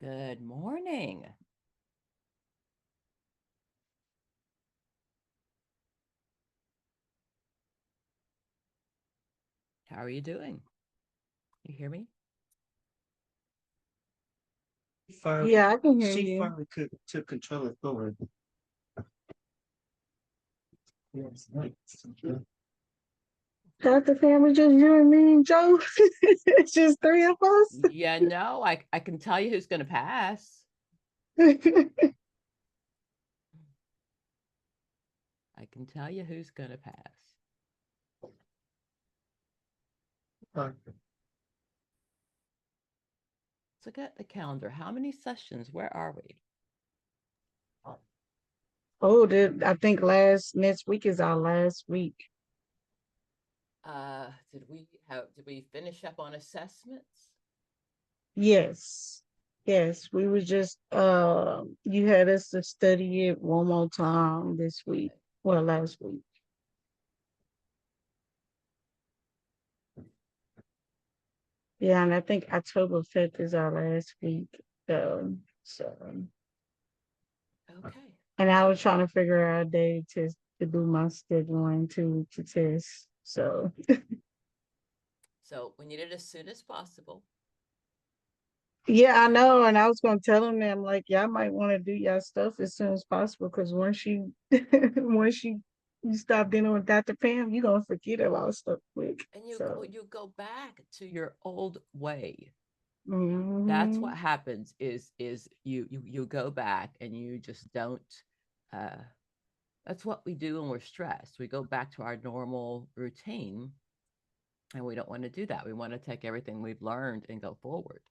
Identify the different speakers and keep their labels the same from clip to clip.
Speaker 1: Good morning. How are you doing? You hear me?
Speaker 2: Yeah, I can hear
Speaker 3: She
Speaker 2: you.
Speaker 3: finally took control of forward. Yes, right.
Speaker 2: Dr. Family, just you and me and Joe. It's just three of us.
Speaker 1: Yeah, no, I can tell you who's going to pass. I can tell you who's going to pass. Let's look at the calendar. How many sessions? Where are we?
Speaker 2: Oh, I think next week is our last week.
Speaker 1: Did we finish up on assessments?
Speaker 2: Yes. Yes. We were just you had us to study it one more time this week. Well, last week. Yeah, and I think October 5th is our last week. So
Speaker 1: Okay.
Speaker 2: and I was trying to figure out a day to do my scheduling to test. So
Speaker 1: So we need it as soon as possible.
Speaker 2: yeah, I know. And I was gonna tell him that I'm like, y'all might want to do y'all stuff as soon as possible because once you once you stop dealing with Dr. Pam, you're gonna forget a lot of stuff quick.
Speaker 1: And
Speaker 2: So
Speaker 1: you go back to your old way. That's
Speaker 2: mhm.
Speaker 1: what happens is you go back and you just don't uh that's what we do when we're stressed. We go back to our normal routine and we don't want to do that. We want to take everything we've learned and go forward.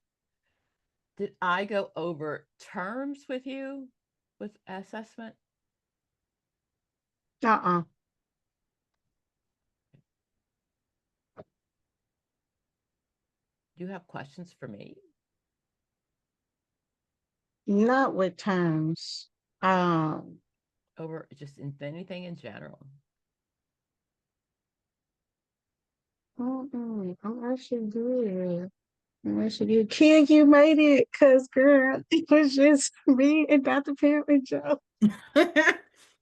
Speaker 1: Did I go over terms with you with assessment?
Speaker 2: Uh-uh.
Speaker 1: Do you have questions for me?
Speaker 2: Not with terms. Um
Speaker 1: Over just in anything in general?
Speaker 2: I'm actually good. I'm actually good. Kid, you made it because girl, it was just me and Dr. Pam and Joe.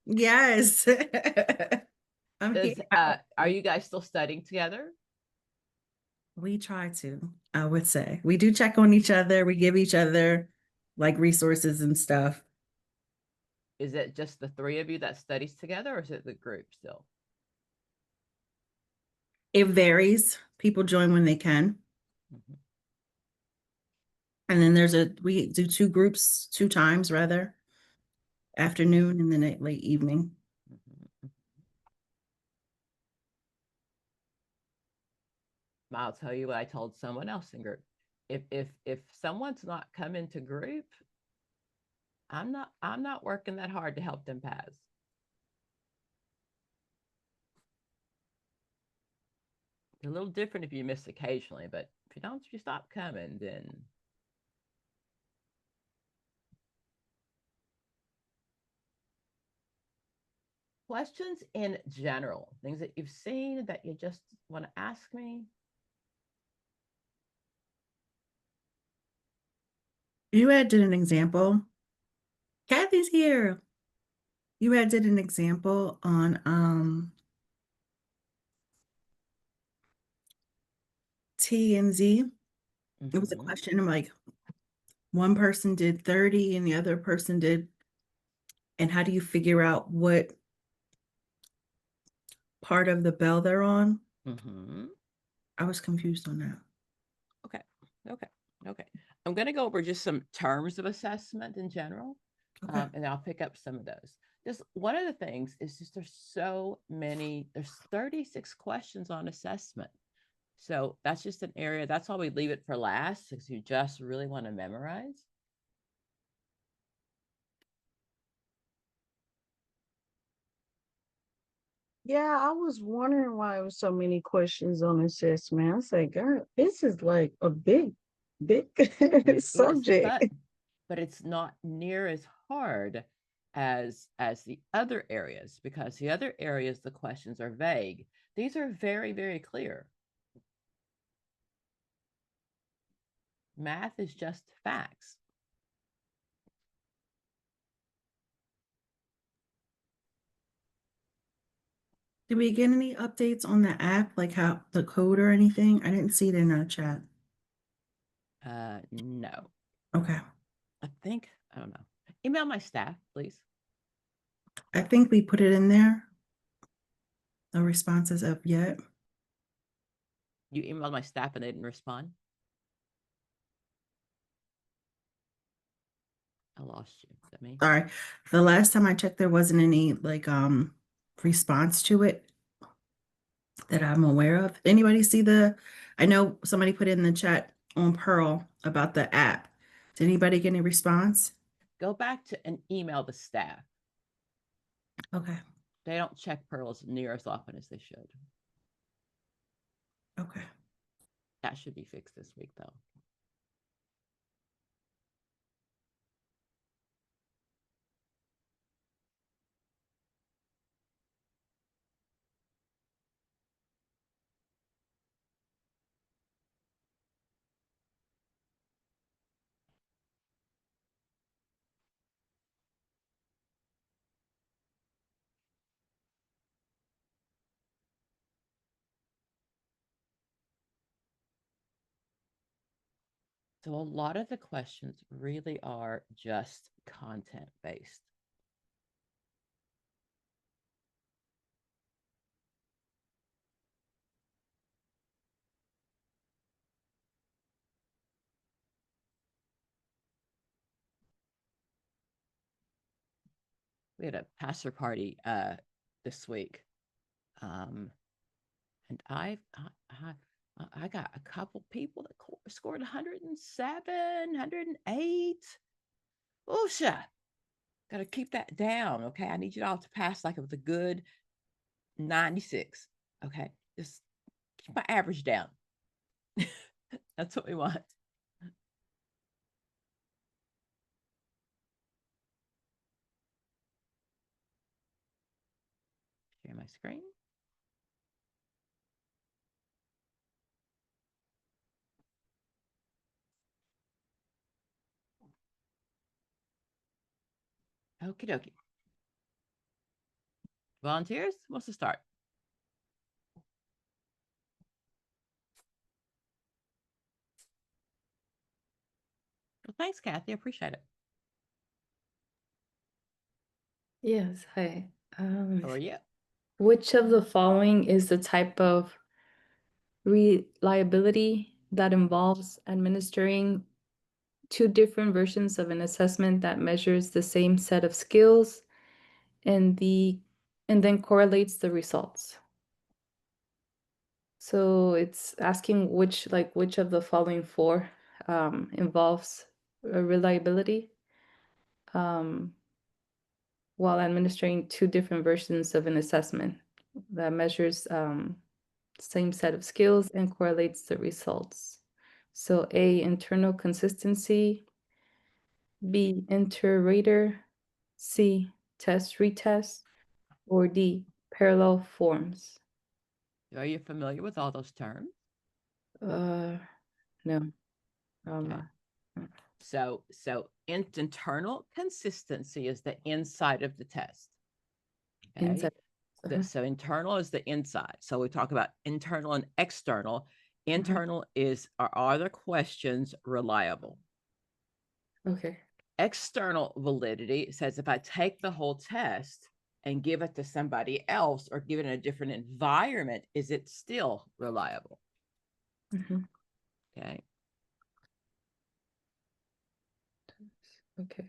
Speaker 4: Yes. I'm here.
Speaker 1: Does are you guys still studying together?
Speaker 4: We try to, I would say. We do check on each other. We give each other like resources and stuff.
Speaker 1: Is it just the three of you that studies together or is it the group still?
Speaker 4: It varies. People join when they can.
Speaker 1: Mhm.
Speaker 4: And then we do two groups, two times rather, afternoon and then at late evening.
Speaker 1: Mhm. I'll tell you what I told someone else in group. If someone's not coming to group, I'm not working that hard to help them pass. It's a little different if you miss occasionally, but if you stop coming, then questions in general, things that you've seen that you just want to ask me.
Speaker 4: You had did an example. Kathy's here. You had did an example on T and Z. It was a
Speaker 1: Mm-hmm.
Speaker 4: question. I'm like, one person did 30 and the other person did. And how do you figure out what part of the bell they're on?
Speaker 1: Mm-hmm.
Speaker 4: I was confused on that.
Speaker 1: Okay. Okay. Okay. I'm going to go over just some terms of assessment in general,
Speaker 4: Okay.
Speaker 1: and I'll pick up some of those. Just one of the things is just there's 36 questions on assessment. So that's just an area, that's why we leave it for last, because you just really want to memorize.
Speaker 2: Yeah, I was wondering why there was so many questions on assessment. I said, girl, this is like a big
Speaker 1: Resource,
Speaker 2: subject.
Speaker 1: but it's not near as hard as the other areas because the other areas the questions are vague. These are very, very clear. Math is just facts.
Speaker 4: Did we get any updates on the app, like how the code or anything? I didn't see it in our chat.
Speaker 1: No.
Speaker 4: Okay.
Speaker 1: I think, I don't know. Email my staff, please.
Speaker 4: I think we put it in there. No responses up yet.
Speaker 1: You emailed my staff and they didn't respond. I lost you. Is that me?
Speaker 4: Sorry. The last time I checked, there wasn't any like response to it that I'm aware of. Anybody see I know somebody put in the chat on Pearl about the app. Did anybody get any response?
Speaker 1: Go back to and email the staff.
Speaker 4: Okay.
Speaker 1: They don't check Pearls near as often as they should.
Speaker 4: Okay.
Speaker 1: That should be fixed this week, though. So a lot of the questions really are just content based. We had a pastor party this week. And I got a couple people that scored 107, 108. Oh, shit. Got to keep that down. Okay. I need you all to pass like with a good 96. Okay. Just keep my average down. That's what we want. Share my screen. Okie dokie. Volunteers, who wants to start? Well, thanks, Kathy. I appreciate it.
Speaker 5: Yes, hi.
Speaker 1: How are you?
Speaker 5: Which of the following is the type of reliability that involves administering two different versions of an assessment that measures the same set of skills and then correlates the results? So it's asking which of the following four involves reliability while administering two different versions of an assessment that measures same set of skills and correlates the results. So A, internal consistency, B, inter-rater, C, test retest, or D, parallel forms.
Speaker 1: Are you familiar with all those terms?
Speaker 5: No.
Speaker 1: Okay. So internal consistency is the inside of the test. Okay.
Speaker 5: Inside.
Speaker 1: So internal is the inside. So we talk about internal and external. Internal are the questions reliable?
Speaker 5: Okay.
Speaker 1: External validity says if I take the whole test and give it to somebody else or give it in a different environment, is it still reliable? Okay.
Speaker 5: Okay.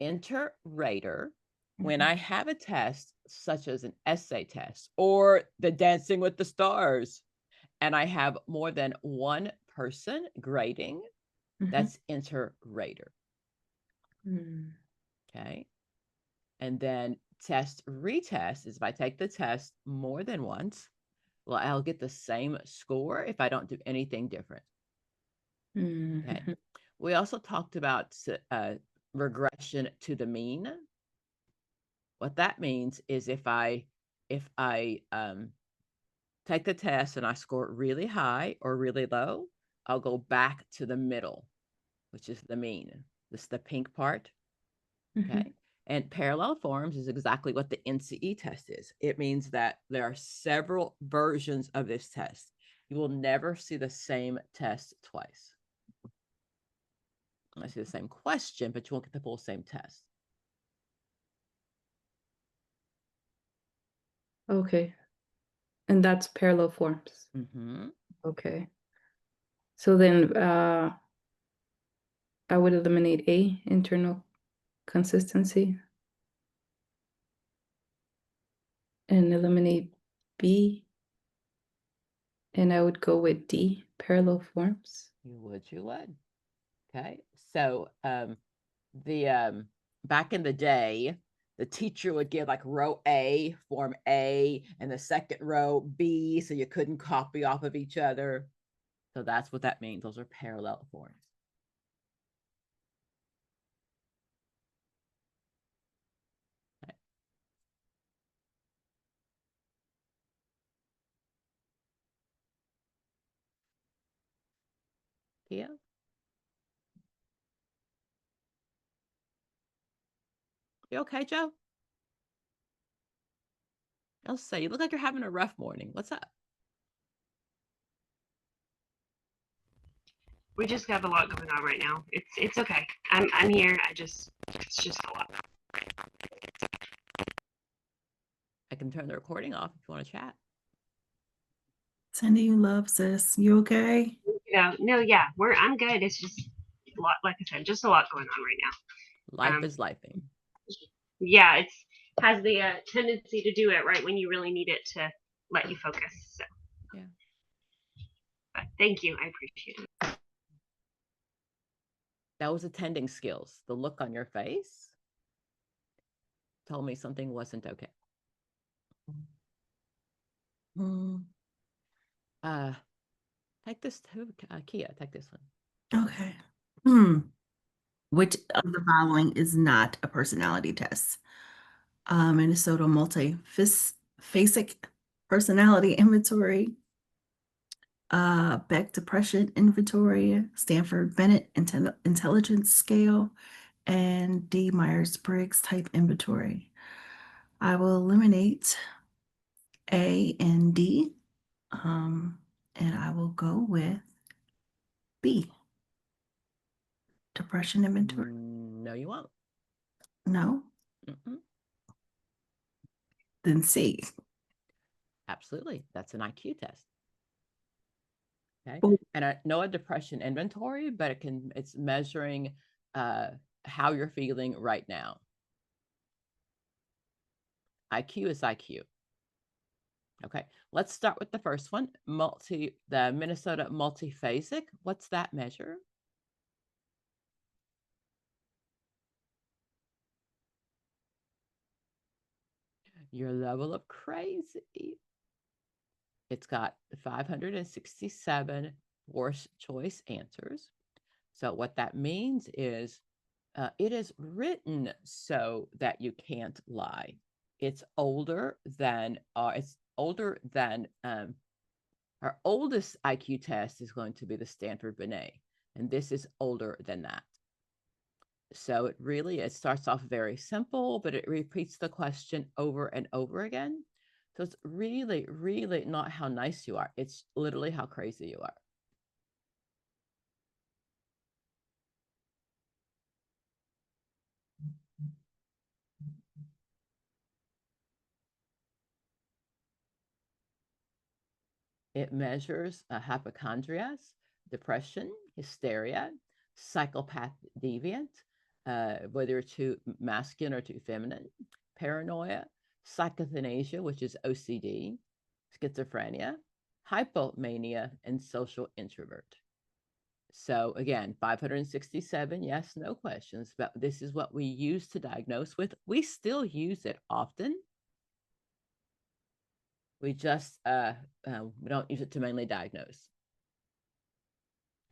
Speaker 1: Inter-rater, when I have a test such as an essay test or the Dancing with the Stars, and I have more than one person grading, that's inter-rater. Okay. And then test retest is if I take the test more than once, well, I'll get the same score if I don't do anything different. Okay. We also talked about regression to the mean. What that means is if I take the test and I score really high or really low, I'll go back to the middle, which is the mean. This is the pink part. Okay. And parallel forms is exactly what the NCE test is. It means that there are several versions of this test. You will never see the same test twice. I see the same question, but you won't get the full same test.
Speaker 5: Okay. And that's parallel forms.
Speaker 1: Mm-hmm.
Speaker 5: Okay. So then I would eliminate A, internal consistency, and eliminate B, and I would go with D, parallel forms.
Speaker 1: You would. Okay. So back in the day, the teacher would give like row A, form A, and the second row B, so you couldn't copy off of each other. So that's what that means. Those are parallel forms. Okay. Kia? You okay, Joe? I'll say, you look like you're having a rough morning. What's up?
Speaker 6: We just have a lot going on right now. It's okay. I'm here. It's just a lot.
Speaker 1: I can turn the recording off if you want to chat.
Speaker 4: Sending you love, sis. You okay?
Speaker 6: No, yeah, I'm good. It's just a lot, like I said, just a lot going on right now.
Speaker 1: Life is lifing.
Speaker 6: Yeah, it's has the tendency to do it right when you really need it to let you focus. So
Speaker 1: Yeah.
Speaker 6: But thank you. I appreciate it.
Speaker 1: That was attending skills. The look on your face told me something wasn't okay. Take this to Kia. Take this one.
Speaker 4: Okay. Which of the following is not a personality test? Minnesota multiphasic personality inventory, Beck depression inventory, Stanford Bennett intelligence scale, and D Myers-Briggs type inventory. I will eliminate A and D, and I will go with B, depression inventory.
Speaker 1: No, you won't.
Speaker 4: No,
Speaker 1: Mm-mm.
Speaker 4: then C.
Speaker 1: Absolutely. That's an IQ test. Okay.
Speaker 4: Oh.
Speaker 1: And no a depression inventory, but it's measuring how you're feeling right now. IQ is IQ. Okay, let's start with the first one. The Minnesota multiphasic. What's that measure? Your level of crazy. It's got 567 forced choice answers. So what that means is it is written so that you can't lie. It's older than our oldest IQ test is going to be the Stanford Binet, and this is older than that. So it starts off very simple, but it repeats the question over and over again. So it's really, really not how nice you are. It's literally how crazy you are. It measures hypochondrias, depression, hysteria, psychopath deviant, whether too masculine or too feminine, paranoia, psychothanasia, which is OCD, schizophrenia, hypomania, and social introvert. So again, 567 yes, no questions, but this is what we use to diagnose with. We still use it often. We just we don't use it to mainly diagnose.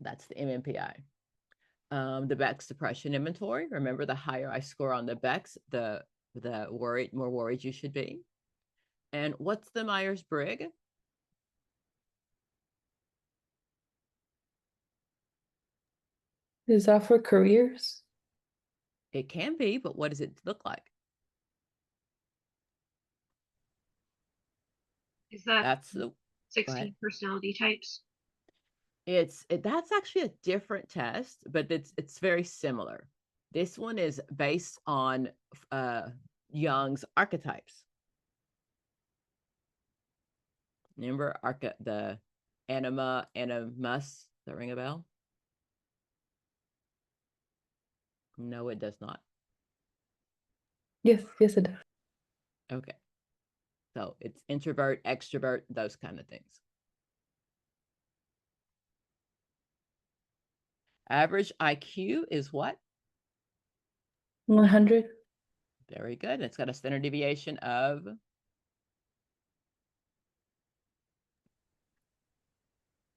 Speaker 1: That's the MMPI. The Beck's depression inventory. Remember, the higher I score on the Beck's, the more worried you should be. And what's the Myers-Briggs?
Speaker 5: Is that for careers?
Speaker 1: It can be, but what does it look like?
Speaker 6: Is that
Speaker 1: That's the
Speaker 6: 16 personality types?
Speaker 1: that's actually a different test, but it's very similar. This one is based on Jung's archetypes. Remember the animus, that ring a bell? No, it does not.
Speaker 5: Yes, yes, it does.
Speaker 1: Okay. So it's introvert, extrovert, those kind of things. Average IQ is what?
Speaker 5: 100.
Speaker 1: Very good. It's got a standard deviation of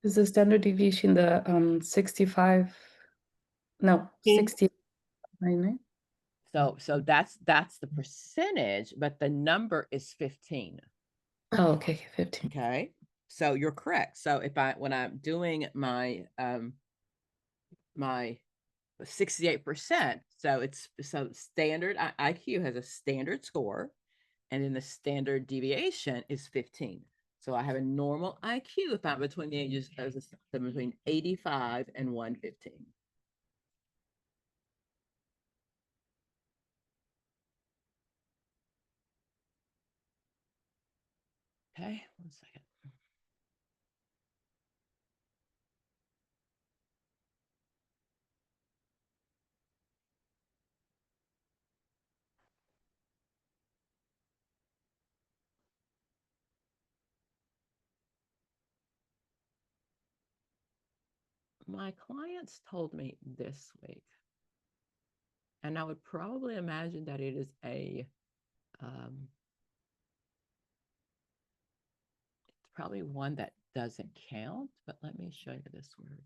Speaker 5: Is the standard deviation the 65? No, 60.
Speaker 1: so that's the percentage, but the number is 15.
Speaker 5: Oh, okay, 15.
Speaker 1: Okay. So you're correct. So when I'm doing my my 68%, so standard IQ has a standard score, and then the standard deviation is 15. So I have a normal IQ if I'm between the ages of between 85 and 115. Okay, 1 second. My clients told me this week, and I would probably imagine that it is it's probably one that doesn't count, but let me show you this word.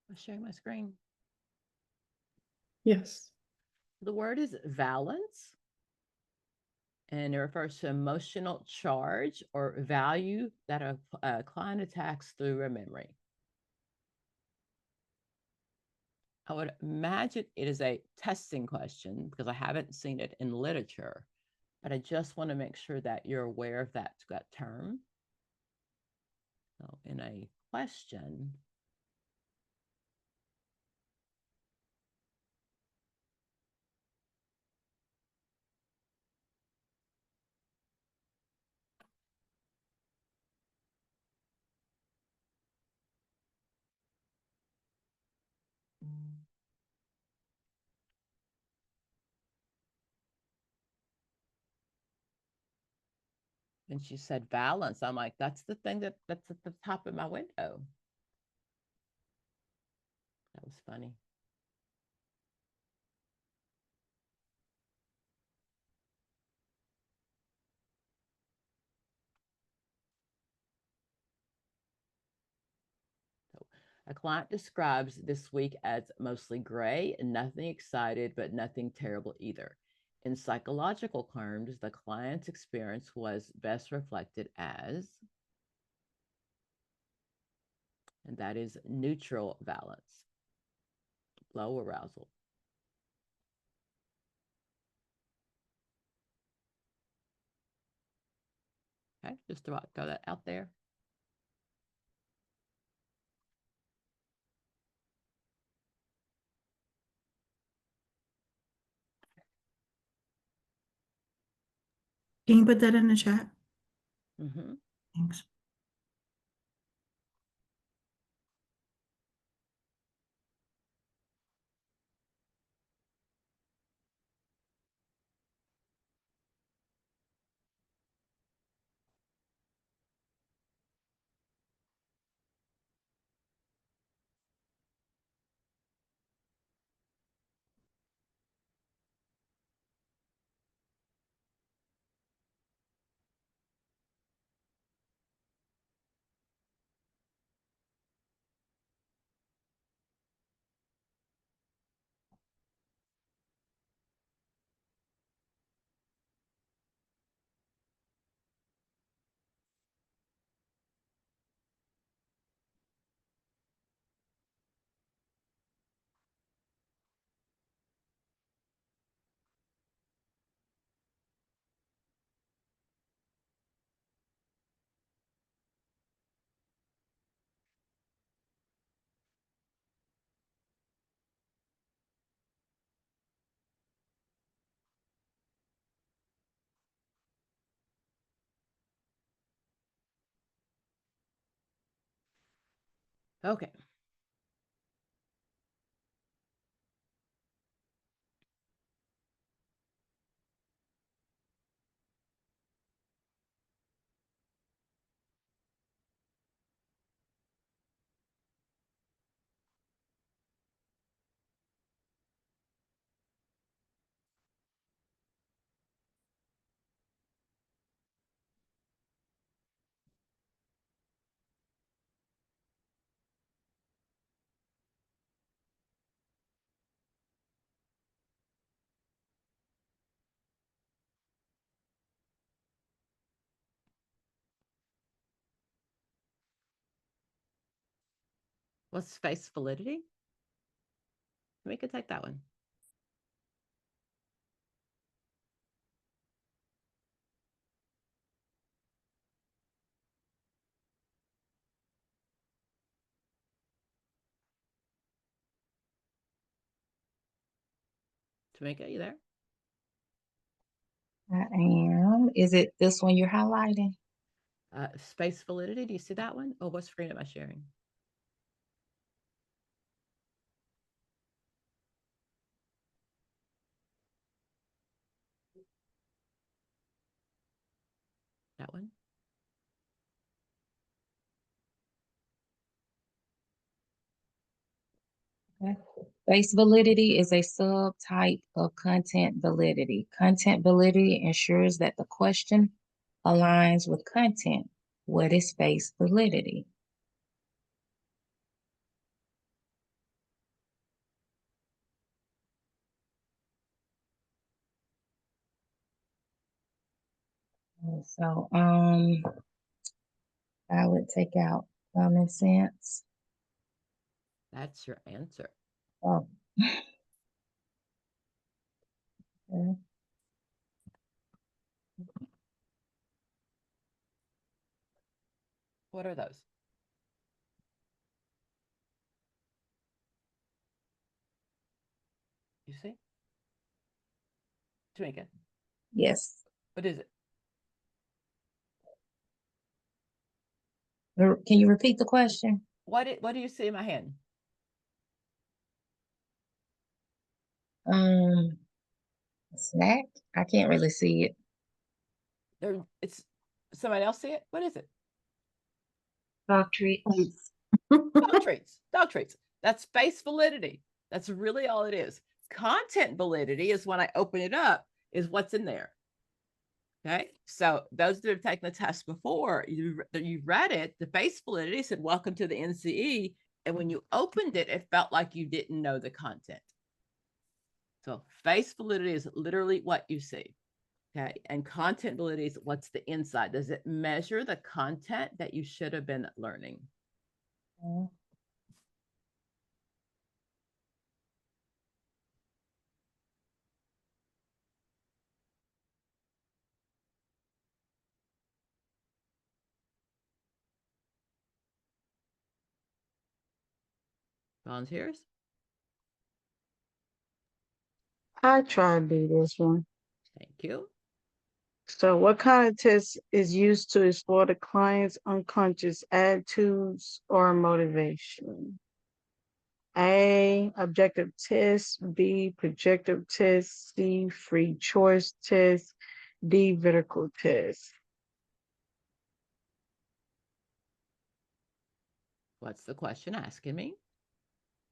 Speaker 1: I'm sharing my screen.
Speaker 5: Yes.
Speaker 1: The word is valence, and it refers to emotional charge or value that a client attacks through a memory. I would imagine it is a testing question because I haven't seen it in literature, but I just want to make sure that you're aware of that term. So in a question, And she said balance. I'm like, that's the thing that's at the top of my window. That was funny. A client describes this week as mostly gray and nothing excited, but nothing terrible either. In psychological terms, the client's experience was best reflected as, and that is neutral valence, low arousal. Okay, just throw that out there.
Speaker 4: Can you put that in the chat?
Speaker 1: Mm-hmm.
Speaker 4: Thanks.
Speaker 1: Okay. What's space validity? We could take that one. Tamika, you there?
Speaker 7: I am. Is it this one you're highlighting?
Speaker 1: Space validity. Do you see that one? Oh, what screen am I sharing? That one?
Speaker 7: Okay. Base validity is a subtype of content validity. Content validity ensures that the question aligns with content. What is face validity? So, I would take out common sense.
Speaker 1: That's your answer.
Speaker 7: Oh. Okay.
Speaker 1: What are those? You see? Tamika,
Speaker 7: Yes.
Speaker 1: what is it?
Speaker 7: Can you repeat the question?
Speaker 1: What do you see in my hand?
Speaker 7: Snack? I can't really see it.
Speaker 1: It's somebody else see it? What is it?
Speaker 6: Dog treats.
Speaker 1: Dog treats. Dog treats. That's face validity. That's really all it is. Content validity is when I open it up, is what's in there. Okay. So those that have taken the test before, you read it, the face validity said, welcome to the NCE. And when you opened it, it felt like you didn't know the content. So face validity is literally what you see. Okay. And content validity is what's the inside. Does it measure the content that you should have been learning? Volunteers?
Speaker 2: I try to do this one.
Speaker 1: Thank you.
Speaker 2: So what kind of test is used to explore the client's unconscious attitudes or motivation? A, objective test, B, projective test, C, free choice test, D, vertical test.
Speaker 1: What's the question asking me?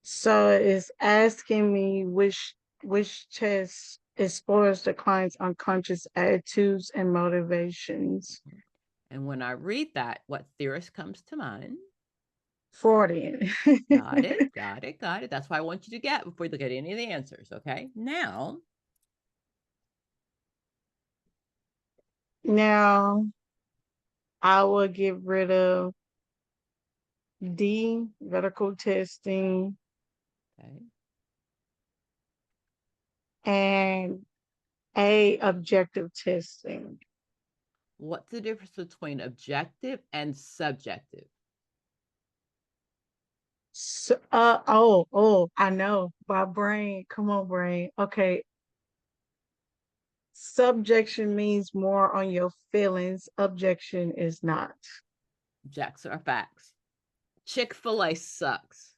Speaker 2: So it's asking me which test explores the client's unconscious attitudes and motivations.
Speaker 1: And when I read that, what theorist comes to mind?
Speaker 2: Freudian.
Speaker 1: Got it. Got it. Got it. That's why I want you to get before you look at any of the answers. Okay. Now,
Speaker 2: I will get rid of D, vertical testing,
Speaker 1: okay.
Speaker 2: and A, objective testing.
Speaker 1: What's the difference between objective and subjective?
Speaker 2: So, I know. My brain, come on, brain. Okay. Subjection means more on your feelings. Objection is not.
Speaker 1: Objects are facts. Chick-fil-A sucks.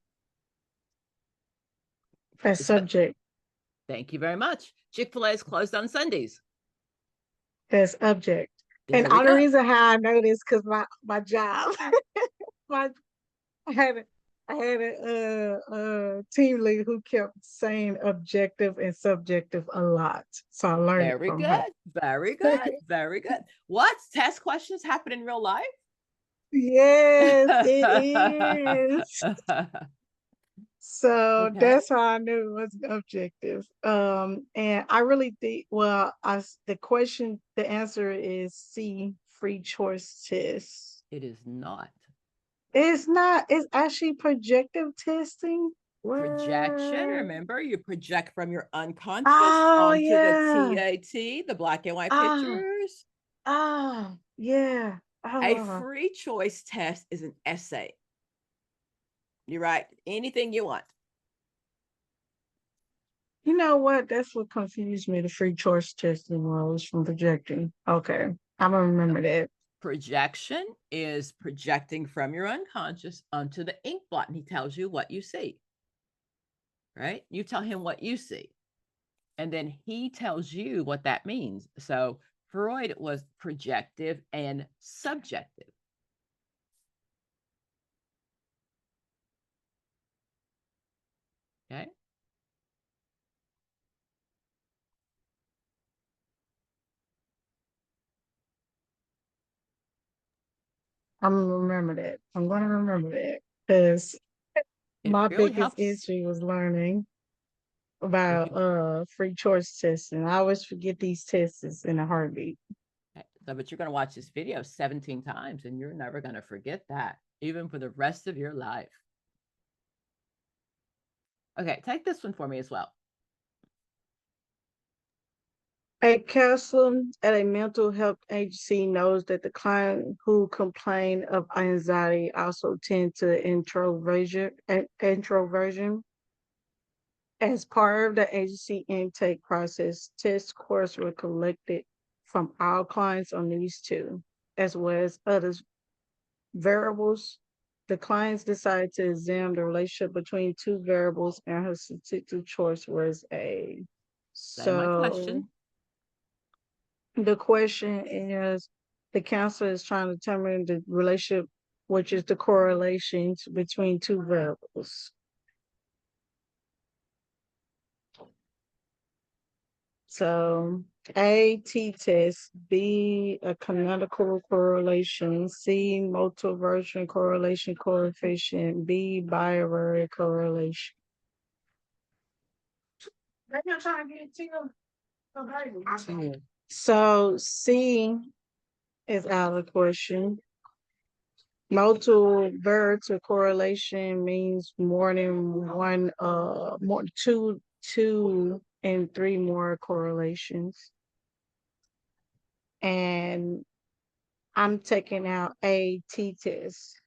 Speaker 2: That's subject.
Speaker 1: Thank you very much. Chick-fil-A is closed on Sundays.
Speaker 2: That's object.
Speaker 1: There
Speaker 2: And
Speaker 1: we
Speaker 2: all the
Speaker 1: go.
Speaker 2: reason how I know this because my job, I had a team lead who kept saying objective and subjective a lot, so I learned it
Speaker 1: Very
Speaker 2: from
Speaker 1: good.
Speaker 2: her.
Speaker 1: Very good. Very good. What test questions happen in real life?
Speaker 2: Yes, it is. So
Speaker 1: Okay.
Speaker 2: that's how I knew it was objective. And I really think, well, the answer is C, free choice test.
Speaker 1: It is not.
Speaker 2: It's not, it's actually projective testing.
Speaker 1: Projection,
Speaker 2: What?
Speaker 1: remember, you project from your unconscious
Speaker 2: Oh,
Speaker 1: onto
Speaker 2: yeah.
Speaker 1: the TAT, the black and white
Speaker 2: Ah,
Speaker 1: pictures.
Speaker 2: yeah.
Speaker 1: A
Speaker 2: Oh,
Speaker 1: free choice test is an essay. You write anything you want.
Speaker 2: you know what? That's what confused me. The free choice testing was from projecting. Okay, I'm gonna remember that.
Speaker 1: Projection is projecting from your unconscious onto the ink blot, and he tells you what you see. Right? You tell him what you see, and then he tells you what that means. So Freud was projective and subjective. Okay.
Speaker 2: I'm gonna remember that. I'm gonna remember that because
Speaker 1: It
Speaker 2: my
Speaker 1: really
Speaker 2: biggest
Speaker 1: helps.
Speaker 2: issue was learning about free choice testing. I always forget these tests in a heartbeat.
Speaker 1: So, but you're going to watch this video 17 times and you're never going to forget that, even for the rest of your life. Okay, take this one for me as well.
Speaker 2: A counselor at a mental health agency knows that the client who complain of anxiety also tend to introversion. As part of the agency intake process, test scores were collected from all clients on these two, as well as other variables the clients decided to examine the relationship between two variables and her statistic choice was A.
Speaker 1: That my
Speaker 2: So
Speaker 1: question.
Speaker 2: the question is, the counselor is trying to determine the relationship, which is the correlations between two variables. So A, t-test, B, a canonical correlation, C, multiversion correlation coefficient, B, bivariate correlation. So C is out of the question. Multivariate correlation means more than one, two and three more correlations. And I'm taking out a t-test.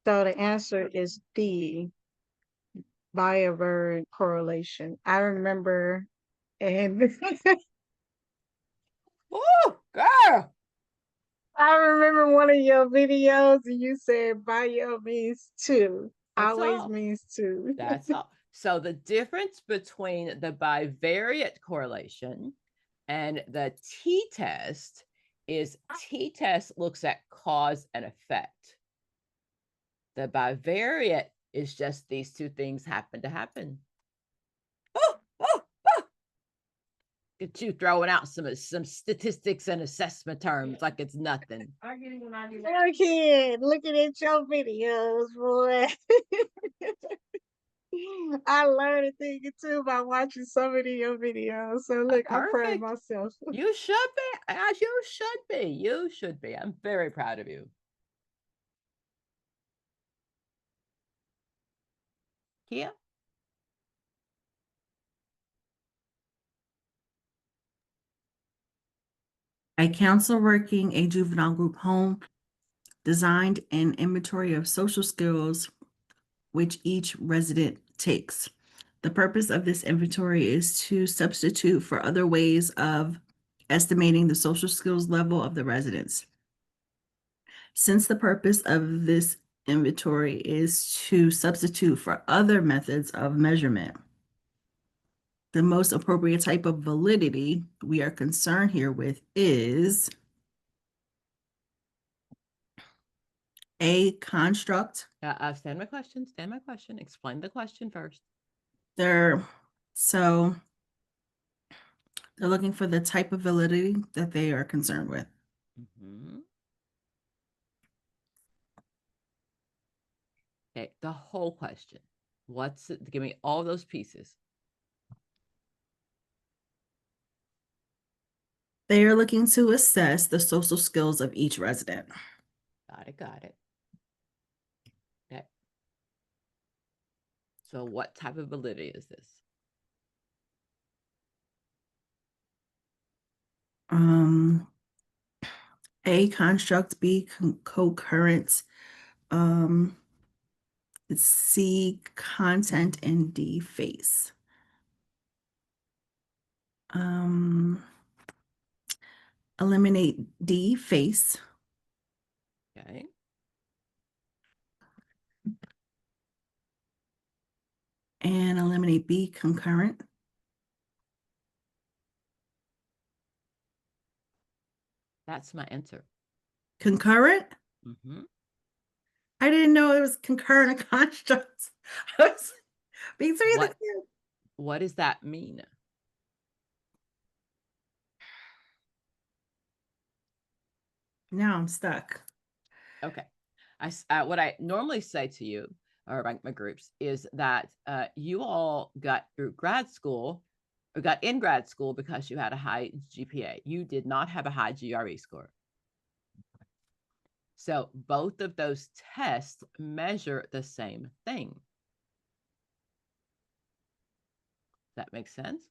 Speaker 2: So the answer is D, bivariate correlation. I remember, and
Speaker 1: Oh, girl.
Speaker 2: I remember one of your videos and you said bio means two.
Speaker 1: That's
Speaker 2: Always
Speaker 1: all.
Speaker 2: means two.
Speaker 1: That's all. So the difference between the bivariate correlation and the t-test is t-test looks at cause and effect. The bivariate is just these two things happen to happen. Oh, oh, oh. Get you throwing out some statistics and assessment terms like it's nothing.
Speaker 2: I can't looking at your videos, boy. I learned a thing or two by watching so many of your videos. So look, I'm proud of
Speaker 1: Perfect.
Speaker 2: myself.
Speaker 1: You should be, as you should be. You should be. I'm very proud of you. Kia?
Speaker 4: A counsel working a juvenile group home designed an inventory of social skills which each resident takes. The purpose of this inventory is to substitute for other ways of estimating the social skills level of the residents. Since the purpose of this inventory is to substitute for other methods of measurement, the most appropriate type of validity we are concerned here with is a construct.
Speaker 1: Stand my question. Stand my question. Explain the question first.
Speaker 4: They're looking for the type of validity that they are concerned with.
Speaker 1: Mm-hmm. Okay, the whole question. What's it? Give me all those pieces.
Speaker 4: They are looking to assess the social skills of each resident.
Speaker 1: Got it. Got it. Okay. So what type of validity is this?
Speaker 4: A construct, B co-current, C content, and D face. Eliminate D face.
Speaker 1: Okay.
Speaker 4: And eliminate B concurrent.
Speaker 1: That's my answer.
Speaker 4: Concurrent?
Speaker 1: Mm-hmm.
Speaker 4: I didn't know it was concurrent a construct. I was between
Speaker 1: What?
Speaker 4: the two.
Speaker 1: What does that mean?
Speaker 4: Now I'm stuck.
Speaker 1: Okay. What I normally say to you or my groups is that you all got through grad school or got in grad school because you had a high GPA. You did not have a high GRE score. So both of those tests measure the same thing. Does that make sense?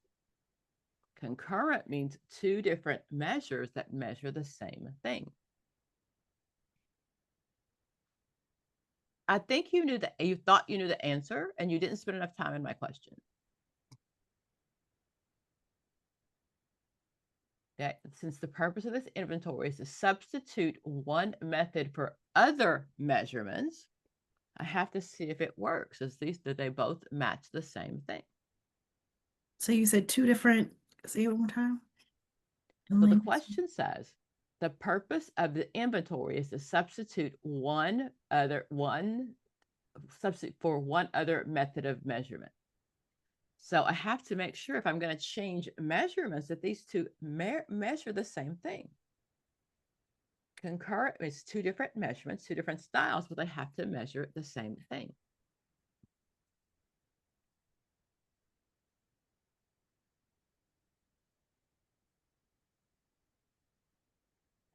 Speaker 1: Concurrent means two different measures that measure the same thing. I think you knew that you thought you knew the answer and you didn't spend enough time in my question. Okay, since the purpose of this inventory is to substitute one method for other measurements, I have to see if it works. Is these, do they both match the same thing?
Speaker 4: So you said two different, say it one more time.
Speaker 1: So the question says, the purpose of the inventory is to substitute substitute for one other method of measurement. So I have to make sure if I'm going to change measurements that these two measure the same thing. Concurrent, it's two different measurements, two different styles, but they have to measure the same thing.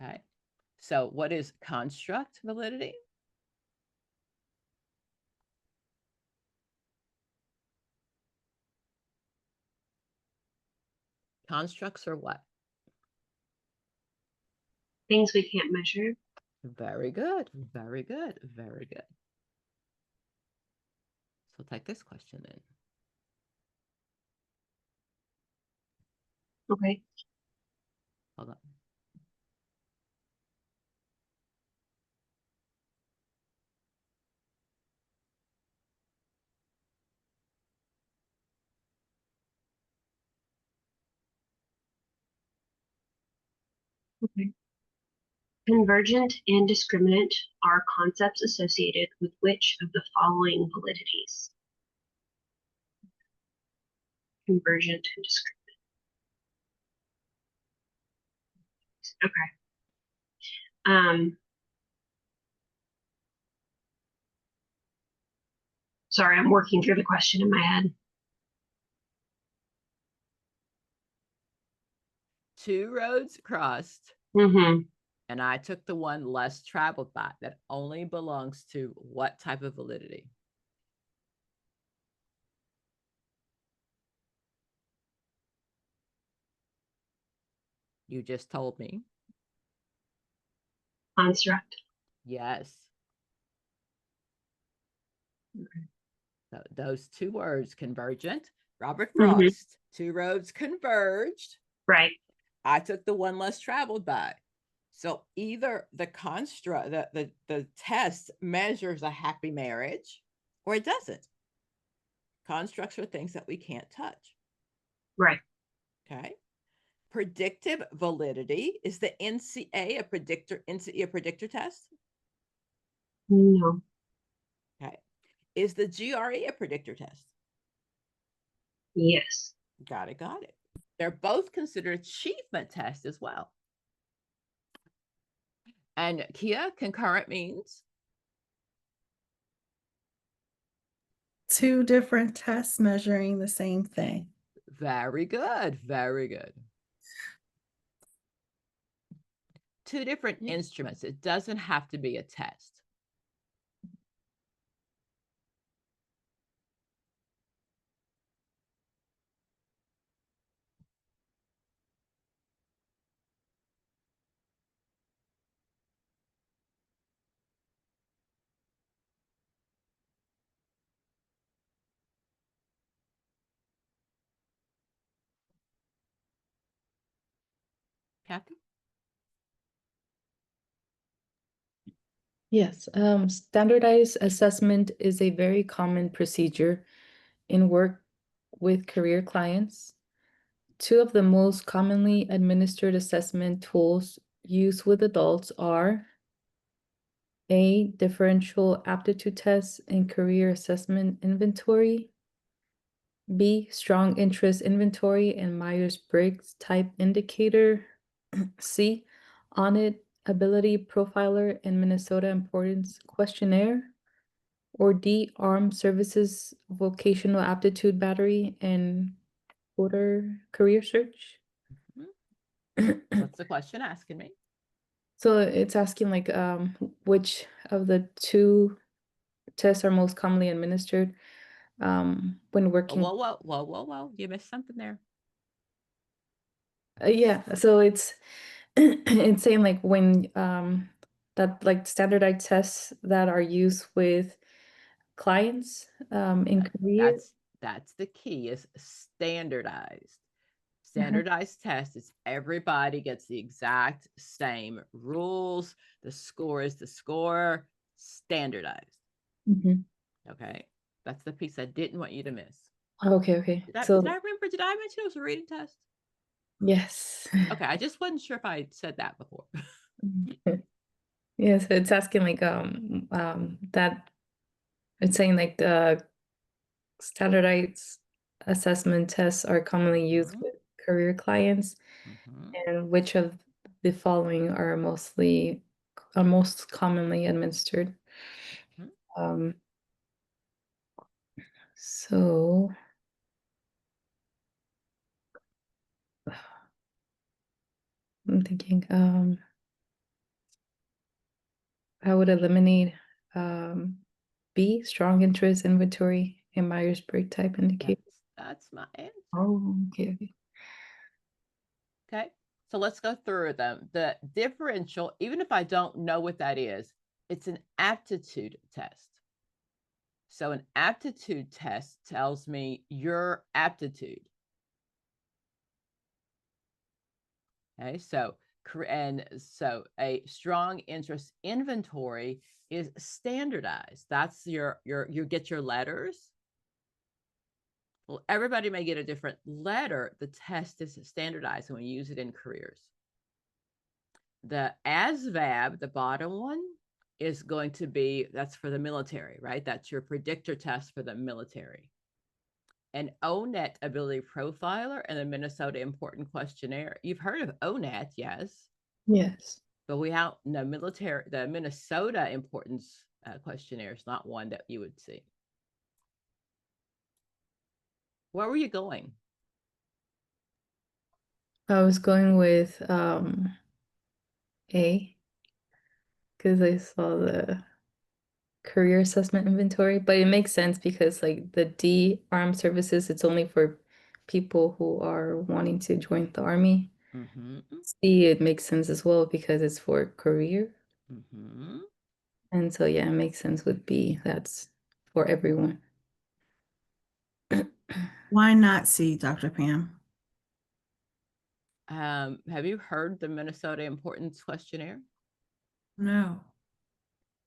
Speaker 1: Okay, so what is construct validity? Constructs are what?
Speaker 6: Things we can't measure.
Speaker 1: Very good, very good, very good. So take this question in.
Speaker 6: Okay.
Speaker 1: Hold on.
Speaker 6: Okay. Convergent and discriminant are concepts associated with which of the following validities? Convergent and discriminant. Okay. Sorry, I'm working through the question in my head.
Speaker 1: Two roads crossed,
Speaker 6: Mm-hmm.
Speaker 1: and I took the one less traveled by. That only belongs to what type of validity? You just told me.
Speaker 6: Construct.
Speaker 1: Yes.
Speaker 6: Okay.
Speaker 1: So those two words, convergent, Robert
Speaker 6: Mhm.
Speaker 1: Frost, two roads converged.
Speaker 6: Right.
Speaker 1: I took the one less traveled by. So either the construct, the test measures a happy marriage, or it doesn't. Constructs are things that we can't touch.
Speaker 6: Right.
Speaker 1: Okay. Predictive validity, is the NCE a predictor test?
Speaker 6: No.
Speaker 1: Okay. Is the GRE a predictor test?
Speaker 6: Yes.
Speaker 1: Got it, got it. They're both considered achievement tests as well. And Kia, concurrent means?
Speaker 4: two different tests measuring the same thing.
Speaker 1: Very good, very good. Two different instruments. It doesn't have to be a test. Kathy?
Speaker 5: Yes, standardized assessment is a very common procedure in work with career clients. Two of the most commonly administered assessment tools used with adults are A, differential aptitude tests and career assessment inventory, B, strong interest inventory and Myers-Briggs type indicator, C, Audit ability profiler and Minnesota importance questionnaire, or D, armed services vocational aptitude battery and voter career search.
Speaker 1: What's the question asking me?
Speaker 5: So it's asking like which of the two tests are most commonly administered when working.
Speaker 1: Whoa. You missed something there.
Speaker 5: Yeah, so it's it's saying like when that like standardized tests that are used with clients in career.
Speaker 1: That's the key, is standardized. Standardized test is everybody gets the exact same rules. The score is the score, standardized.
Speaker 5: Mhm.
Speaker 1: Okay. That's the piece I didn't want you to miss.
Speaker 5: Okay, okay.
Speaker 1: Did I
Speaker 5: So
Speaker 1: remember? Did I mention it was a reading test?
Speaker 5: yes.
Speaker 1: Okay. I just wasn't sure if I said that before.
Speaker 5: Yeah, so it's asking like that it's saying like the standardized assessment tests are commonly used
Speaker 1: Mhm.
Speaker 5: with career clients,
Speaker 1: Mhm.
Speaker 5: and which of the following are most commonly administered.
Speaker 1: Mhm.
Speaker 5: Um, so I'm thinking I would eliminate um, B, strong interest inventory and Myers-Briggs type indicator.
Speaker 1: That's my answer.
Speaker 5: Oh, okay, okay.
Speaker 1: Okay. So let's go through them. The differential, even if I don't know what that is, it's an aptitude test. So an aptitude test tells me your aptitude. Okay, so a strong interest inventory is standardized. That's you get your letters. Well, everybody may get a different letter. The test is standardized and we use it in careers. The ASVAB, the bottom one, is going to be, that's for the military, right? That's your predictor test for the military. An ONET ability profiler and the Minnesota important questionnaire. You've heard of ONET, yes,
Speaker 5: Yes.
Speaker 1: but we have the Minnesota importance questionnaire is not one that you would see. Where were you going?
Speaker 5: I was going with A because I saw the career assessment inventory, but it makes sense because like the D armed services, it's only for people who are wanting to join the army.
Speaker 1: Mm-hmm.
Speaker 5: C, it makes sense as well because it's for career.
Speaker 1: Mm-hmm.
Speaker 5: And so yeah, it makes sense with B. That's for everyone.
Speaker 4: Why not C, Dr. Pam?
Speaker 1: Have you heard the Minnesota importance questionnaire?
Speaker 4: No.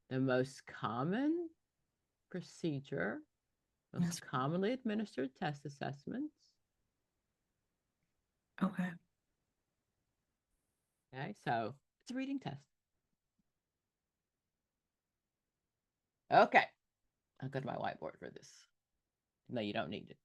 Speaker 1: The most common procedure, most
Speaker 4: Yes.
Speaker 1: commonly administered test assessments.
Speaker 4: Okay.
Speaker 1: Okay, so it's a reading test. Okay, I'll go to my whiteboard for this. No, you don't need it.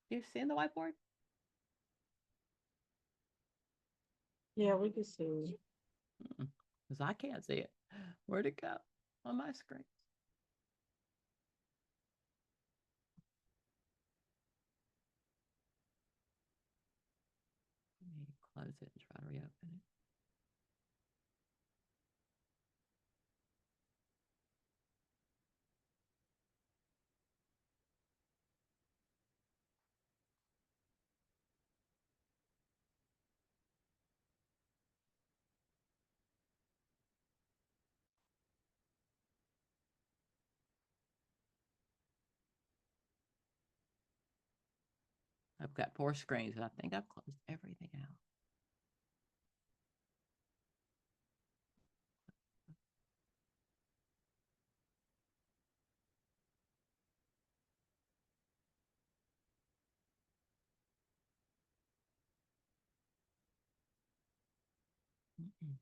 Speaker 1: Do you see the whiteboard?
Speaker 2: Yeah, we can see.
Speaker 1: Because I can't see it. Where'd it go on my screen? Let me close it and try to reopen it. I've got 4 screens and I think I've closed everything out. Mm-mm.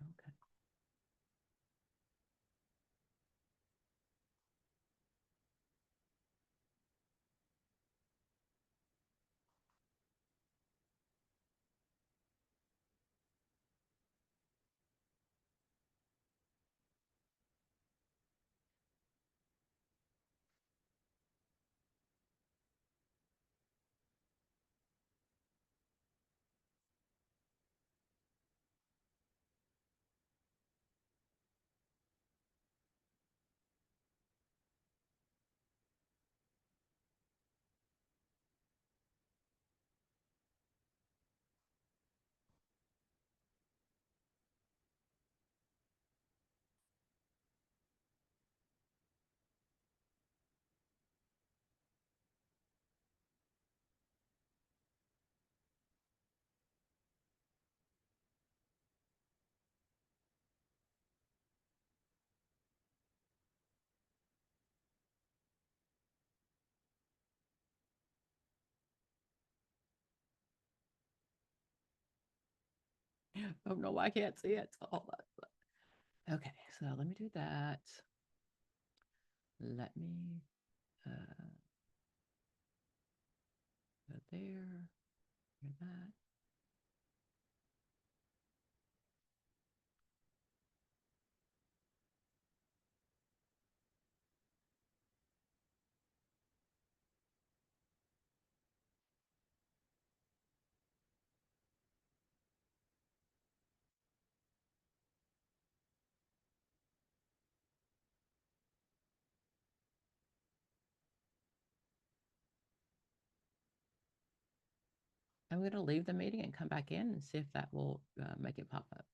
Speaker 1: Okay. Oh no, I can't see it. Hold on. Okay, so let me do that. Let me go there, do that. I'm going to leave the meeting and come back in and see if that will make it pop up.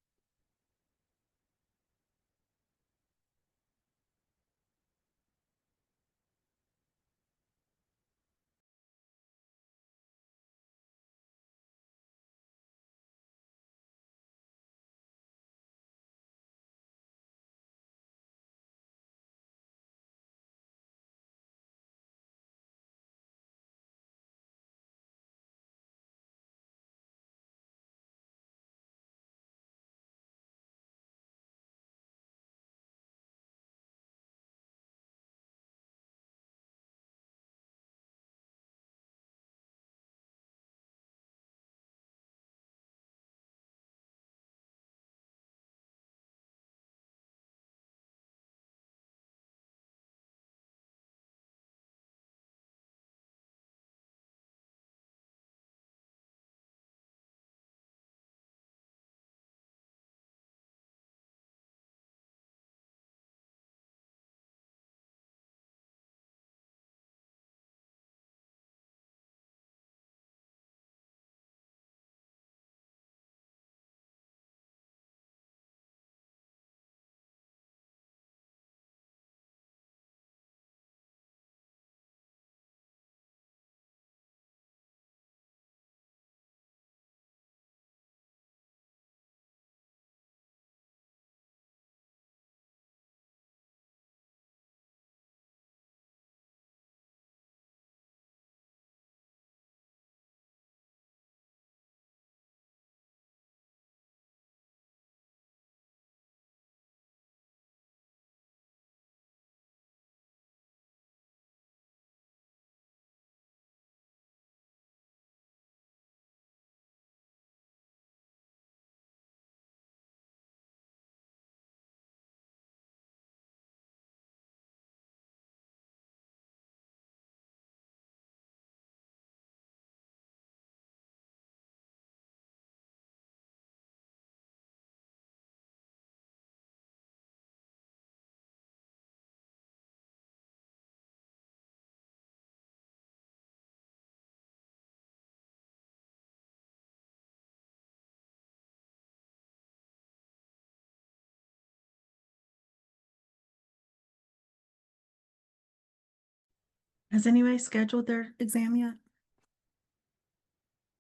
Speaker 4: Has anybody scheduled their exam yet?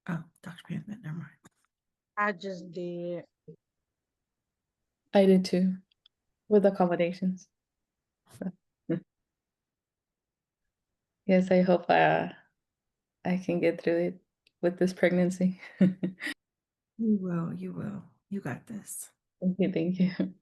Speaker 4: Oh, Dr. Pam, never mind.
Speaker 2: I just did.
Speaker 5: I did too, with accommodations. Yes, I hope I can get through it with this pregnancy.
Speaker 4: You will, you will. You got this.
Speaker 5: Thank you, thank you.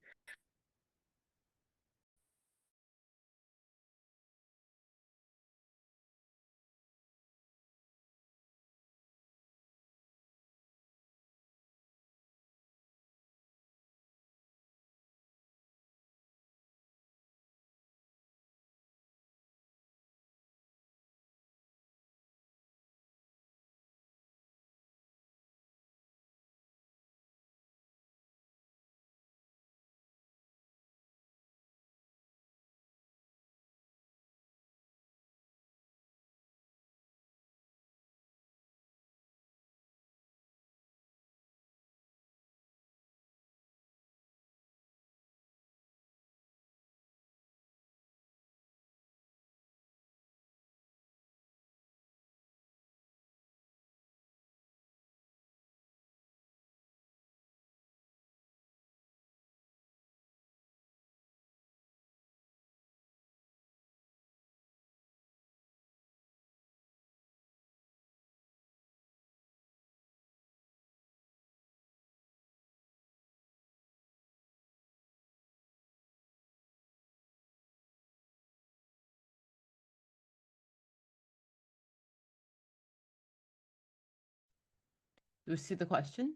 Speaker 1: Do we see the question?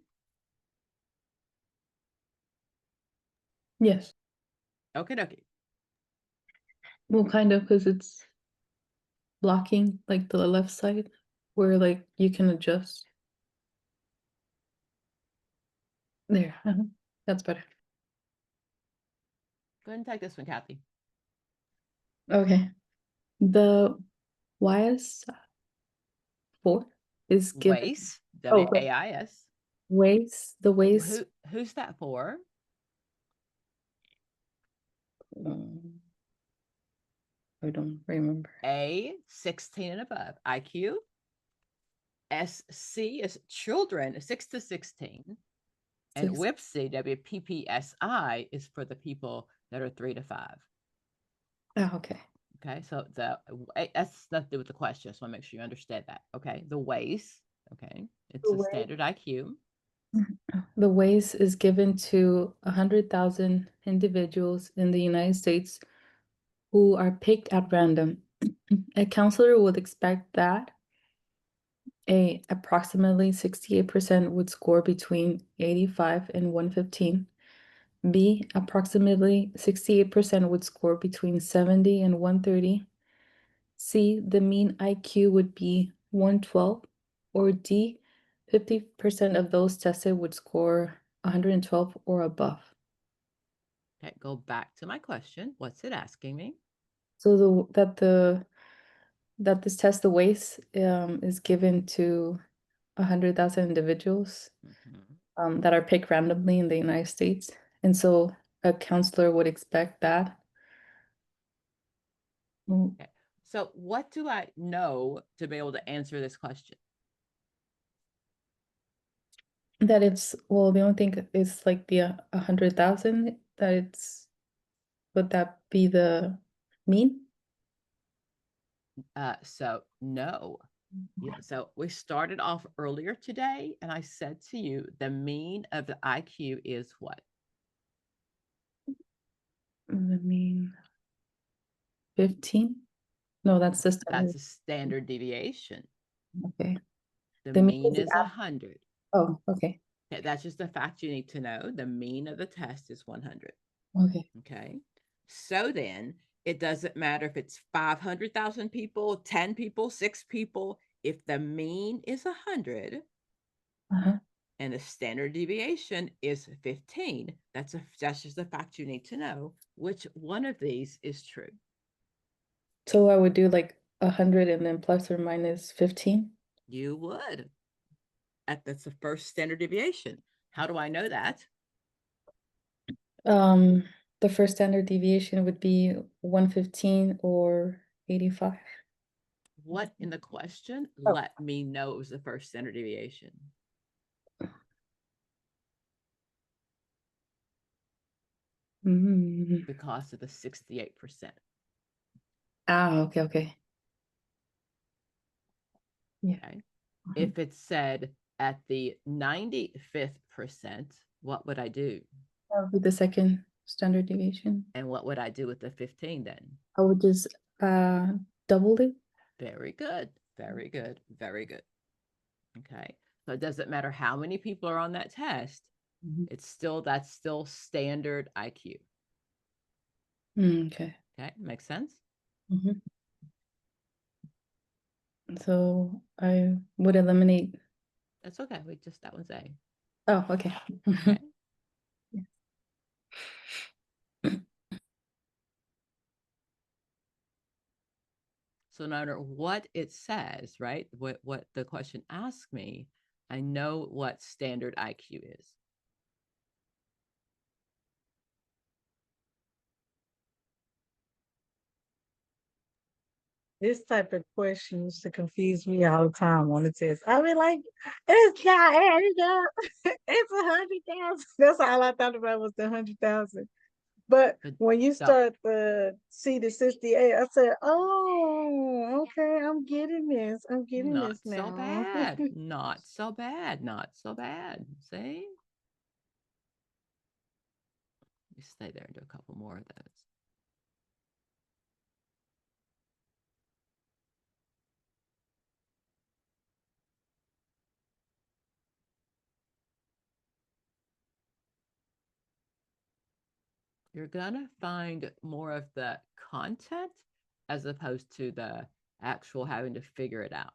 Speaker 5: Yes.
Speaker 1: Okay, dokie.
Speaker 5: Well, kind of, because it's blocking like the left side where like you can adjust. There. That's better.
Speaker 1: Go ahead and take this one, Kathy.
Speaker 5: Okay. The YS4 is given.
Speaker 1: WAIS,
Speaker 5: Oh,
Speaker 1: WAIS.
Speaker 5: WAIS. The WAIS.
Speaker 1: Who's that for?
Speaker 5: I don't remember.
Speaker 1: A, 16 and above, IQ. SC is children, 6 to 16. And WIPSI, WPPSI, is for the that are 3 to 5.
Speaker 5: Oh, okay.
Speaker 1: Okay, so that's nothing to do with the question. Just want to make sure you understand that. Okay, the WAIS, okay, it's a standard IQ.
Speaker 5: The WAIS is given to 100,000 individuals in the United States who are picked at random. A counselor would expect that approximately 68% would score between 85 and 115. B, approximately 68% would score between 70 and 130. C, the mean IQ would be 112. Or D, 50% of those tested would score 112 or above.
Speaker 1: Okay, go back to my question. What's it asking me?
Speaker 5: So that this test, the WAIS, is given to 100,000 individuals that are picked randomly in the United States. And so a counselor would expect that.
Speaker 1: Okay. So what do I know to be able to answer this question?
Speaker 5: That it's, well, the only thing is like the 100,000, that it's, would that be the mean?
Speaker 1: So no. Yeah, so we started off earlier today, and I said to you, the mean of the IQ is what?
Speaker 5: The mean 15? No, that's the standard.
Speaker 1: That's a standard deviation.
Speaker 5: Okay.
Speaker 1: The
Speaker 5: The mean
Speaker 1: mean
Speaker 5: is
Speaker 1: is 100.
Speaker 5: Oh, okay.
Speaker 1: Okay, that's just a fact you need to know. The mean of the test is 100.
Speaker 5: Okay.
Speaker 1: Okay. So then it doesn't matter if it's 500,000 people, 10 people, 6 people. If the mean is 100 and the standard deviation is 15, that's just a fact you need to know. Which one of these is true?
Speaker 5: So I would do like 100 and then plus or minus 15?
Speaker 1: You would. That's the first standard deviation. How do I know that?
Speaker 5: The first standard deviation would be 115 or 85.
Speaker 1: what in the question
Speaker 2: Oh.
Speaker 1: let me know it was the first standard deviation?
Speaker 5: Mm.
Speaker 1: Because of the 68%.
Speaker 5: Ah, okay. Yeah.
Speaker 1: Okay. If it said at the 95th percent, what would I do?
Speaker 5: That would be the second standard deviation.
Speaker 1: And what would I do with the 15 then?
Speaker 5: I would just double it.
Speaker 1: Very good. Very good. Very good. Okay. So it doesn't matter how many people are on that test.
Speaker 5: Mhm.
Speaker 1: That's still standard IQ.
Speaker 5: Okay.
Speaker 1: Okay. Makes sense?
Speaker 5: Mhm. So I would eliminate.
Speaker 1: That's okay. That one's A.
Speaker 5: Oh, okay.
Speaker 1: Okay. So no matter what it says, right? What the question asks me, I know what standard IQ is.
Speaker 2: This type of question used to confuse me all the time on the test. I be like, it's not adding up. It's 100,000. That's all I thought about was the 100,000. But
Speaker 1: But
Speaker 2: when you
Speaker 1: don't-
Speaker 2: start the see the 68, I said, oh, okay, I'm getting this. I'm getting
Speaker 1: Not
Speaker 2: this
Speaker 1: so
Speaker 2: now.
Speaker 1: bad. Not so bad. Not so bad. See? Let me stay there and do a couple more of those. You're gonna find more of the content as opposed to the actual having to figure it out.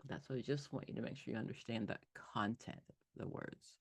Speaker 1: That's why I just want you to make sure you understand the content of the words.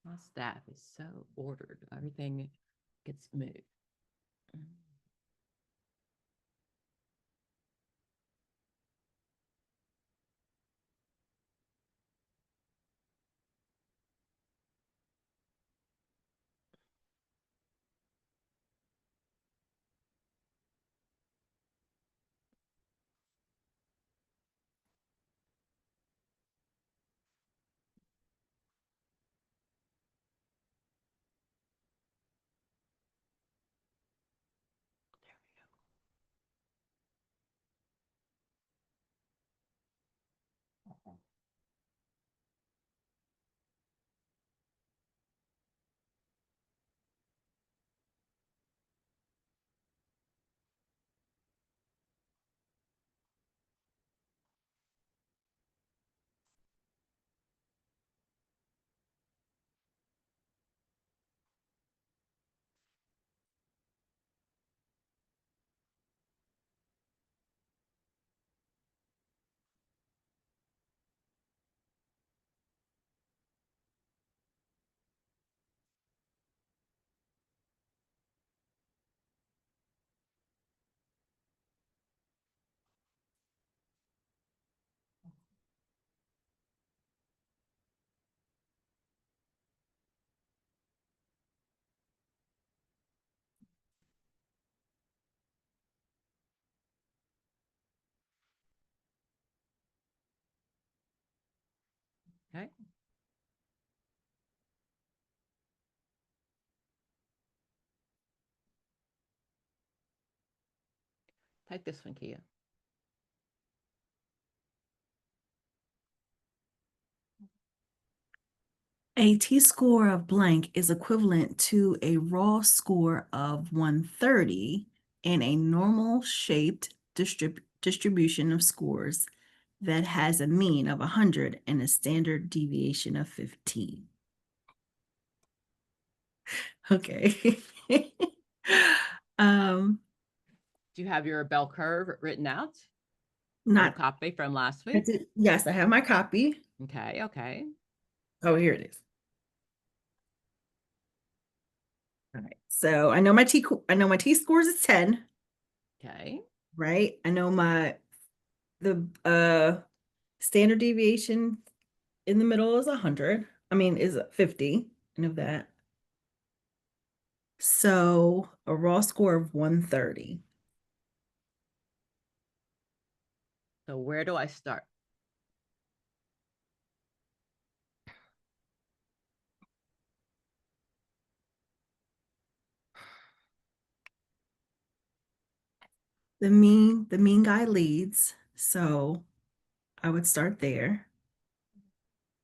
Speaker 1: My staff is so ordered. Everything gets moved. Okay. Take this one, Kia.
Speaker 4: A t-score of blank is equivalent to a raw score of 130 in a normal shaped distribution of scores that has a mean of 100 and a standard deviation of 15. Okay.
Speaker 1: Do you have your bell curve written out?
Speaker 4: Not
Speaker 1: copy from last week?
Speaker 4: Yes, I have my copy.
Speaker 1: Okay, okay.
Speaker 4: Oh, here it is. All right. So I know my T scores is 10.
Speaker 1: Okay.
Speaker 4: Right? I know the standard deviation in the middle is 100. I mean, is 50. I know that. So a raw score of 130.
Speaker 1: So where do I start?
Speaker 4: The mean guy leads. So I would start there.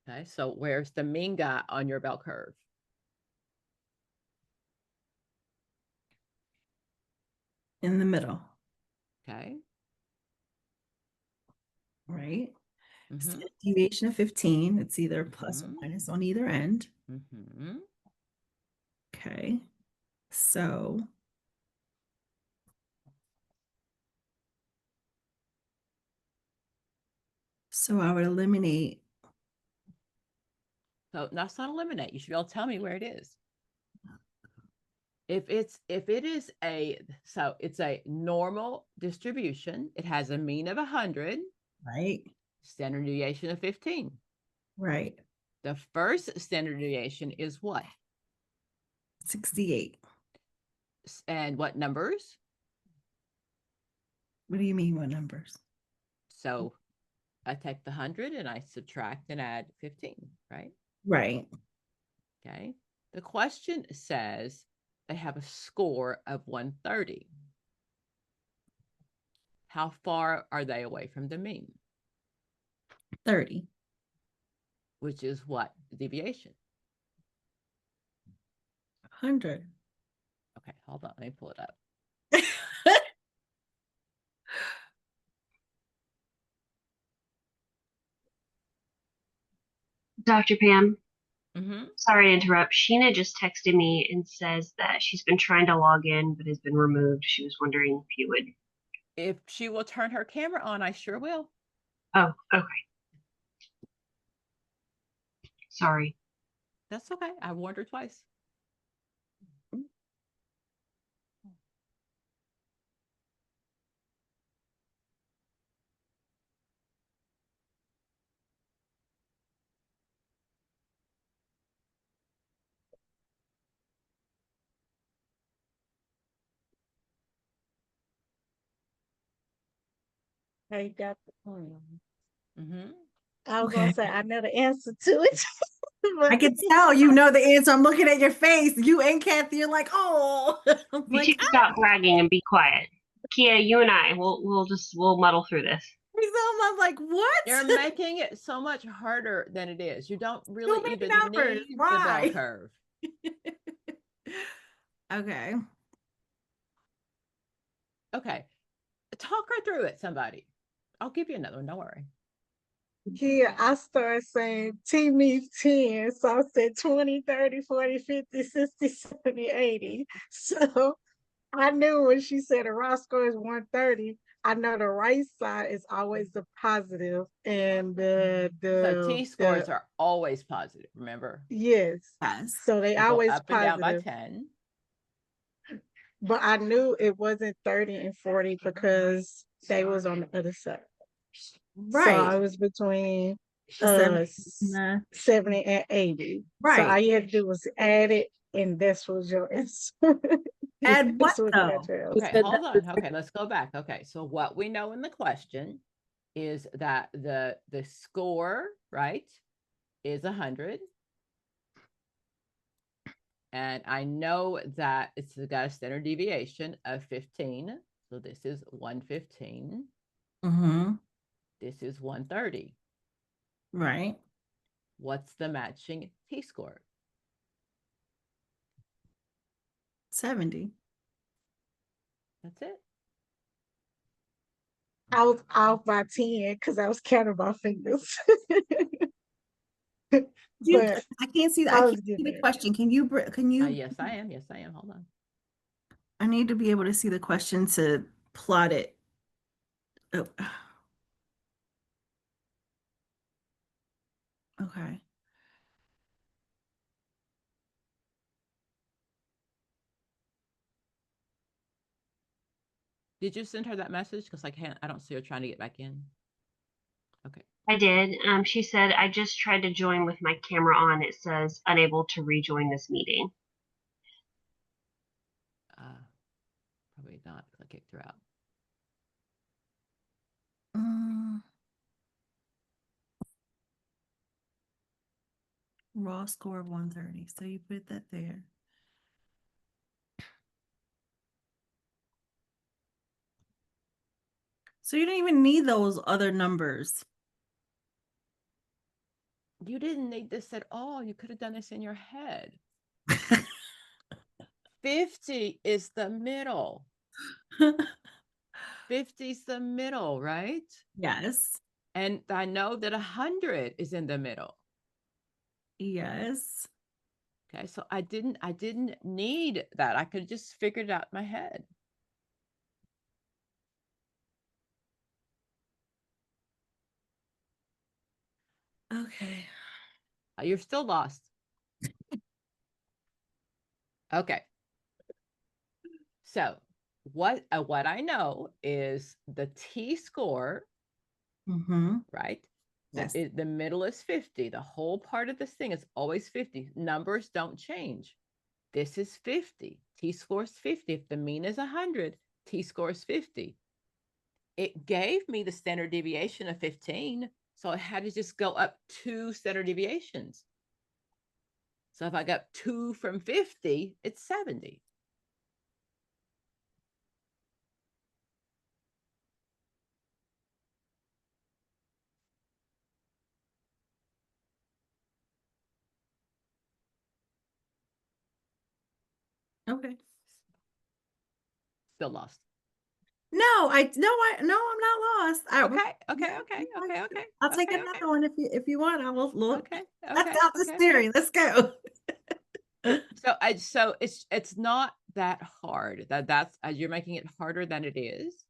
Speaker 1: Okay, so where's the mean guy on your bell curve?
Speaker 4: In the middle.
Speaker 1: Okay.
Speaker 4: Right?
Speaker 1: Mm-hmm.
Speaker 4: Standard deviation of 15. It's either plus or minus on either end.
Speaker 1: Mm-hmm.
Speaker 4: Okay. So I would eliminate.
Speaker 1: So that's not eliminate. You should be able to tell me where it is. If it is so it's a normal distribution. It has a mean of 100.
Speaker 4: Right.
Speaker 1: Standard deviation of 15.
Speaker 4: Right.
Speaker 1: The first standard deviation is what?
Speaker 4: 68.
Speaker 1: And what numbers?
Speaker 4: What do you mean, what numbers?
Speaker 1: So I take the 100 and I subtract and add 15, right?
Speaker 4: Right.
Speaker 1: Okay. The question says they have a score of 130. How far are they away from the mean?
Speaker 4: 30.
Speaker 1: Which is what? The deviation.
Speaker 4: 100.
Speaker 1: Okay, hold on. Let me pull it up.
Speaker 6: Dr. Pam,
Speaker 1: Mm-hmm.
Speaker 6: sorry to interrupt. Sheena just texted me and says that she's been trying to log in but has been removed. She was wondering if you would.
Speaker 1: If she will turn her camera on, I sure will.
Speaker 6: Oh, okay. Sorry.
Speaker 1: That's okay. I warned her twice.
Speaker 2: Hey, Dr.
Speaker 1: Mm-hmm.
Speaker 2: I was
Speaker 4: Okay.
Speaker 2: gonna say I know the answer to it.
Speaker 4: I can tell you know the answer. I'm looking at your face. You and Kathy, you're like, oh. I'm
Speaker 6: You
Speaker 4: like,
Speaker 6: two stop bragging and be quiet. Kia, you and I, we'll muddle through this.
Speaker 4: I'm like, what?
Speaker 1: You're making it so much harder than it is. You don't really
Speaker 4: many
Speaker 1: even
Speaker 4: numbers.
Speaker 1: need the
Speaker 4: Why?
Speaker 1: bell curve.
Speaker 4: Okay.
Speaker 1: Okay. Talk her through it, somebody. I'll give you another one. Don't worry.
Speaker 2: Here, I started saying T means 10. So I said 20, 30, 40, 50, 60, 70, 80. So I knew when she said a raw score is 130, I know the right side is always the positive and
Speaker 1: So T scores are always positive, remember?
Speaker 2: yes.
Speaker 4: Yes.
Speaker 2: So they
Speaker 1: They go
Speaker 2: always
Speaker 1: up and down by
Speaker 2: positive.
Speaker 1: 10.
Speaker 2: But I knew it wasn't 30 and 40 because they was on the other side.
Speaker 4: Right.
Speaker 2: So I was between
Speaker 4: The
Speaker 2: 70 and 80.
Speaker 4: Right.
Speaker 2: So all you had to do was add it, and this was your answer.
Speaker 4: Add what
Speaker 2: This was
Speaker 4: though?
Speaker 2: your answer.
Speaker 1: Okay, hold on. Okay, let's go back. Okay, so what we know in the question is that the score, right, is 100. And I know that it's got a standard deviation of 15. So this is 115.
Speaker 4: Mm-hmm.
Speaker 1: This is 130.
Speaker 4: Right.
Speaker 1: What's the matching t-score?
Speaker 4: 70.
Speaker 1: That's it.
Speaker 2: I was off by 10 because I was counting my fingers. But
Speaker 4: I can't see that.
Speaker 2: I
Speaker 4: I
Speaker 2: was
Speaker 4: can't see
Speaker 2: getting
Speaker 4: the
Speaker 2: there.
Speaker 4: question. Can you?
Speaker 1: Yes, I am. Yes, I am. Hold on.
Speaker 4: I need to be able to see the question to plot it. Oh. Okay.
Speaker 1: Did you send her that message? Because I don't see her trying to get back in. Okay.
Speaker 6: I did. She said, I just tried to join with my camera on. It says unable to rejoin this meeting.
Speaker 1: Probably not. I kicked her out.
Speaker 4: Raw score of 130. So you put that there. So you didn't even need those other numbers.
Speaker 1: You didn't need this at all. You could have done this in your head. 50 is the middle. 50 is the middle, right?
Speaker 4: Yes.
Speaker 1: And I know that 100 is in the middle.
Speaker 4: Yes.
Speaker 1: Okay, so I didn't need that. I could just figure it out in my head.
Speaker 4: Okay.
Speaker 1: You're still lost. Okay. So what I know is the t-score, right?
Speaker 4: Yes.
Speaker 1: The middle is 50. The whole part of this thing is always 50. Numbers don't change. This is 50. T-score is 50. If the mean is 100, t-score is 50. It gave me the standard deviation of 15. So I had to just go up 2 standard deviations. So if I got 2 from 50, it's 70.
Speaker 4: Okay.
Speaker 1: Still lost.
Speaker 4: No, I'm not lost.
Speaker 1: Okay.
Speaker 4: I'll take another one if you want. I will look.
Speaker 1: Okay.
Speaker 4: That's out the theory. Let's go.
Speaker 1: So it's not that hard. That's you're making it harder than it is.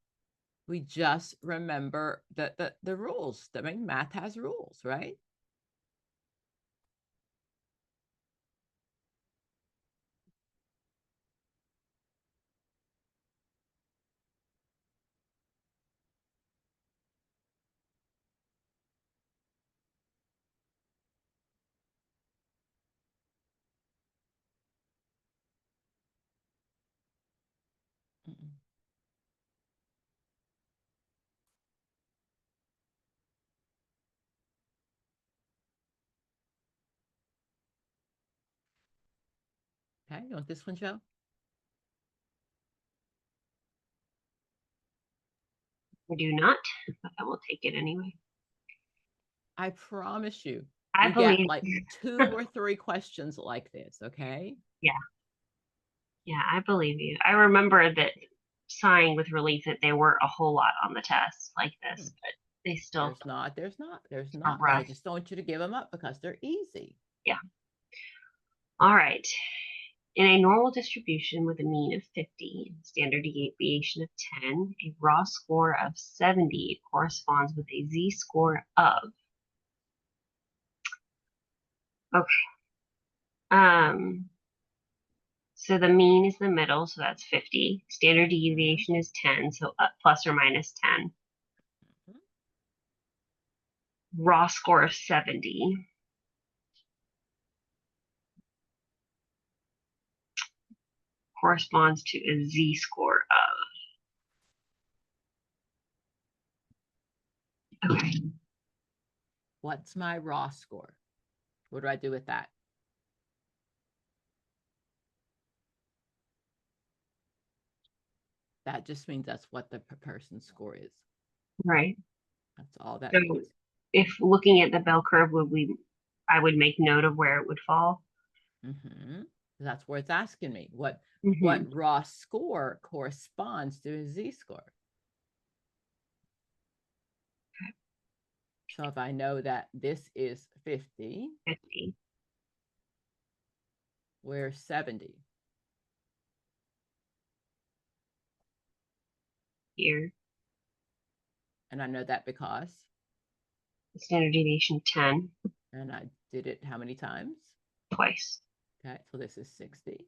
Speaker 1: We just remember the rules. I mean, math has rules, right? Okay, you want this one, Joe?
Speaker 6: I do not, but I will take it anyway.
Speaker 1: I promise you,
Speaker 6: I
Speaker 1: you get
Speaker 6: believe
Speaker 1: like 2 or 3 questions like this, okay?
Speaker 6: Yeah, I believe you. I remember that sighing with relief that there weren't a whole lot on the test like this, but they still
Speaker 1: There's not.
Speaker 6: are
Speaker 1: But I
Speaker 6: rough.
Speaker 1: just don't want you to give them up because they're easy.
Speaker 6: Yeah. All right. In a normal distribution with a mean of 50, standard deviation of 10, a raw score of 70 corresponds with a z-score of. Okay. So the mean is the middle, so that's 50. Standard deviation is 10, so up plus or minus 10. Raw score of 70. Corresponds to a z-score of. Okay.
Speaker 1: What's my raw score? What do I do with that? That just means that's what the person's score is.
Speaker 6: Right.
Speaker 1: That's all that
Speaker 6: So
Speaker 1: means.
Speaker 6: if looking at the bell curve, I would make note of where it would fall.
Speaker 1: That's where it's asking me what
Speaker 6: Mhm.
Speaker 1: raw score corresponds to a z-score. So if I know that this is 50,
Speaker 6: 50
Speaker 1: where's 70?
Speaker 6: here,
Speaker 1: And I know that because,
Speaker 6: standard deviation 10
Speaker 1: and I did it how many times?
Speaker 6: twice.
Speaker 1: Okay, so this is 60,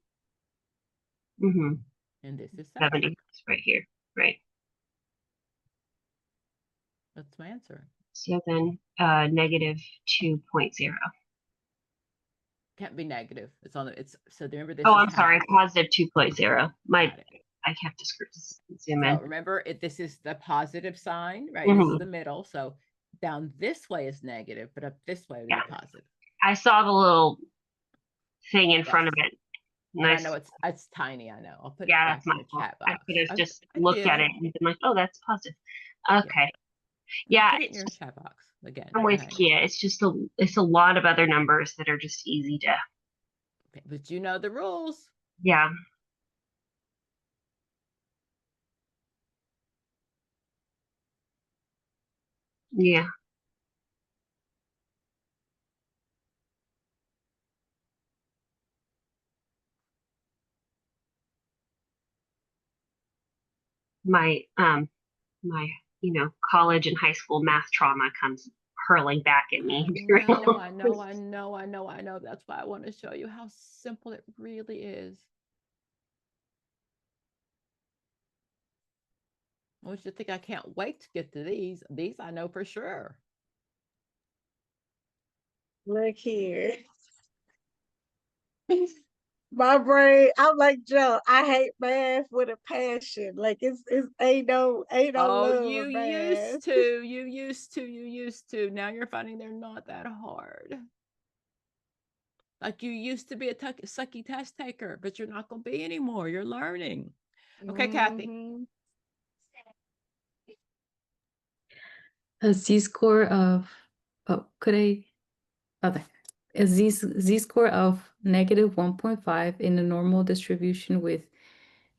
Speaker 6: Mm-hmm.
Speaker 1: and this is
Speaker 6: 70
Speaker 1: 70.
Speaker 6: right here. Right.
Speaker 1: That's my answer.
Speaker 6: So then negative 2.0.
Speaker 1: Can't be negative. It's on the, it's, so remember this
Speaker 6: Oh,
Speaker 1: is
Speaker 6: I'm sorry,
Speaker 1: half.
Speaker 6: positive 2.0.
Speaker 1: Got it.
Speaker 6: I have to zoom
Speaker 1: So
Speaker 6: in.
Speaker 1: remember, this is the positive sign, right? This is
Speaker 6: Mhm.
Speaker 1: the middle. So down this way is negative, but up this way would
Speaker 6: Yeah.
Speaker 1: be positive.
Speaker 6: I saw the little thing in front of
Speaker 1: Yes.
Speaker 6: it.
Speaker 1: And I
Speaker 6: Nice.
Speaker 1: know it's tiny. I know. I'll put
Speaker 6: Yeah,
Speaker 1: it back
Speaker 6: that's
Speaker 1: in
Speaker 6: my
Speaker 1: the
Speaker 6: fault.
Speaker 1: chat
Speaker 6: I
Speaker 1: box.
Speaker 6: could have just
Speaker 1: I
Speaker 6: looked
Speaker 1: did.
Speaker 6: at it and been like, oh, that's positive. Okay.
Speaker 1: And
Speaker 6: Yeah,
Speaker 1: I'll put it in your chat box again.
Speaker 6: I'm with
Speaker 1: Okay.
Speaker 6: Kia. It's just it's a lot of other numbers that are just easy to.
Speaker 1: Okay, but you know the rules.
Speaker 6: Yeah. Yeah. My my college and high school math trauma comes hurling back at me.
Speaker 1: I know. That's why I want to show you how simple it really is. I want you to think I can't wait to get to these. These I know for sure.
Speaker 2: Look here. My brain, I'm like Joe. I hate math with a passion. Like it's ain't no
Speaker 1: Oh,
Speaker 2: love
Speaker 1: you
Speaker 2: of math.
Speaker 1: used to. You used to. Now you're finding they're not that hard. Like you used to be a sucky test taker, but you're not going to be anymore. You're learning. Okay, Kathy.
Speaker 2: Mhm.
Speaker 5: A z-score of, oh, could I, okay. A z-score of negative 1.5 in a normal distribution with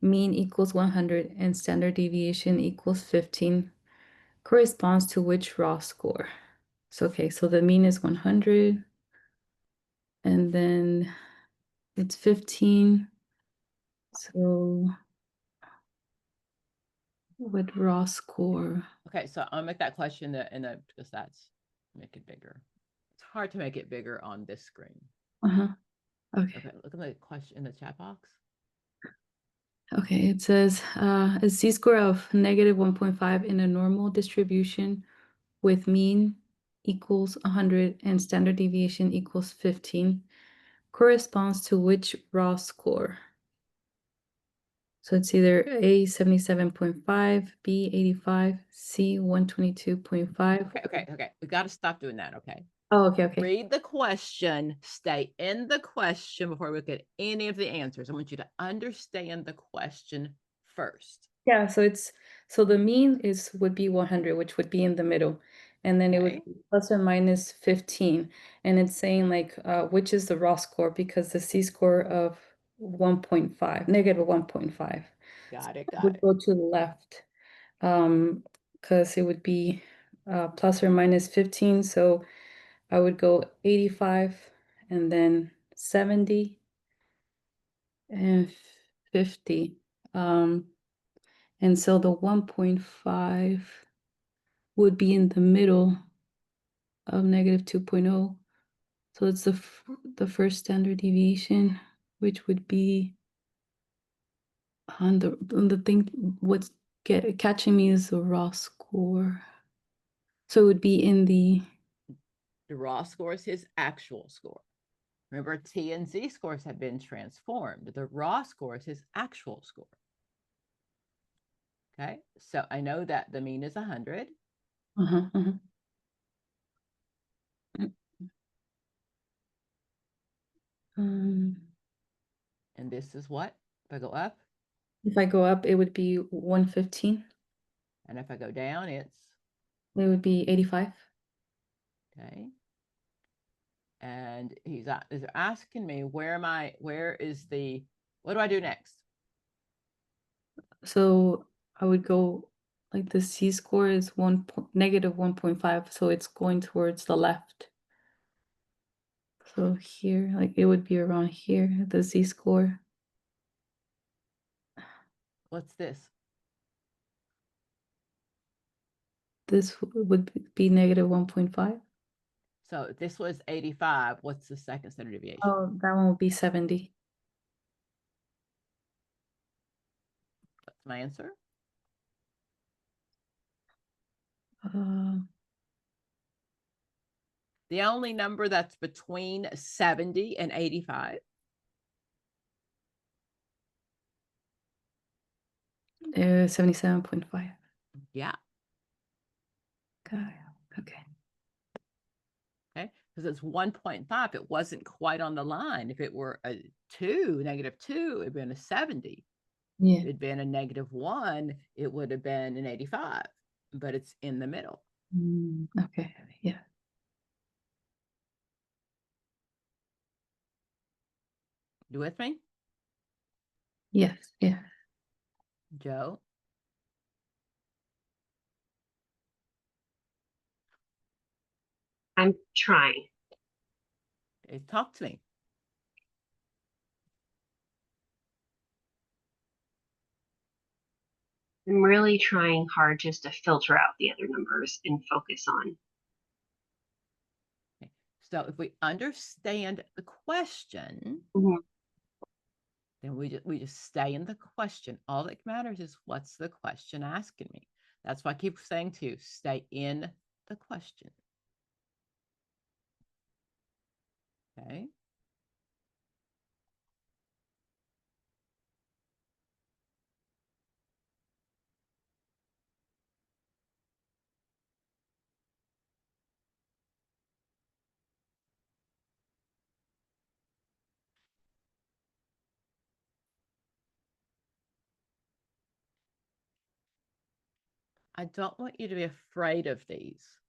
Speaker 5: mean equals 100 and standard deviation equals 15 corresponds to which raw score? So, okay, so the mean is 100 and then it's 15. So what raw score?
Speaker 1: Okay, so I'll make that question because that's make it bigger. It's hard to make it bigger on this screen.
Speaker 5: Uh-huh. Okay.
Speaker 1: Okay, look at the question in the chat box.
Speaker 5: Okay, it says a z-score of negative 1.5 in a normal distribution with mean equals 100 and standard deviation equals 15 corresponds to which raw score? So it's either A 77.5, B 85, C 122.5.
Speaker 1: Okay. We got to stop doing that. Okay.
Speaker 5: Oh, okay.
Speaker 1: Read the question, stay in the question before we look at any of the answers. I want you to understand the question first.
Speaker 5: Yeah, so the mean would be 100, which would be in the middle, and then it would be plus or minus 15, and it's saying like which is the raw score because the z-score of 1.5, negative 1.5.
Speaker 1: Got it.
Speaker 5: Would go to the left, because it would be plus or minus 15, so I would go 85 and then 70 and 50. And so the 1.5 would be in the middle of negative 2.0. So it's the first standard deviation, which would be on the thing. What's catching me is the raw score. So it would be in the
Speaker 1: raw score is his actual score. Remember, T and Z scores have been transformed. The raw score is his actual score. Okay, so I know that the mean is 100.
Speaker 5: Um,
Speaker 1: And this is what? If I go up,
Speaker 5: if I go up, it would be 115.
Speaker 1: and if I go down, it's
Speaker 5: It would be 85.
Speaker 1: okay. And he's asking me where is the, what do I do next?
Speaker 5: So I would go like the C score is negative 1.5, so it's going towards the left. So here, like it would be around here, the Z score.
Speaker 1: What's this?
Speaker 5: This would be negative 1.5.
Speaker 1: So if this was 85, what's the second standard deviation?
Speaker 5: Oh, that one would be 70.
Speaker 1: That's my answer. The only number that's between 70 and 85.
Speaker 5: 77.5.
Speaker 1: Yeah.
Speaker 5: Okay. Okay.
Speaker 1: Okay. Because it's 1.5. It wasn't quite on the line. If it were a 2, negative 2, it'd been a 70.
Speaker 5: Yeah.
Speaker 1: It'd been a negative 1, it would have been an 85, but it's in the middle.
Speaker 5: Okay. Yeah.
Speaker 1: You with me?
Speaker 5: Yes. Yeah.
Speaker 1: Joe?
Speaker 6: I'm trying.
Speaker 1: Okay, talk to me.
Speaker 6: I'm really trying hard just to filter out the other numbers and focus on.
Speaker 1: Okay. So if we understand the question,
Speaker 6: Mhm.
Speaker 1: then we just stay in the question. All that matters is what's the question asking me. That's why I keep saying to you, stay in the question. Okay. I don't want you to be afraid of these.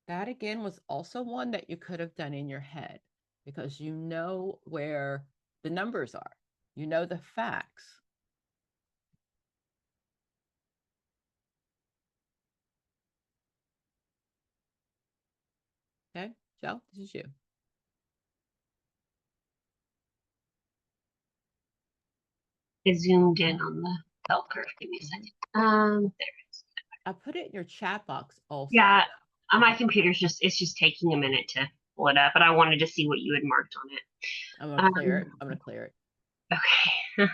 Speaker 1: That again was also one that you could have done in your head because you know where the numbers are. You know the facts. Okay, Joe, this is you.
Speaker 6: I zoomed in on the bell curve. Give me a second. There it is.
Speaker 1: I put it in your chat box also.
Speaker 6: Yeah, my computer's it's just taking a minute to pull it up, but I wanted to see what you had marked on it.
Speaker 1: I'm gonna clear it. I'm gonna clear it.
Speaker 6: Okay.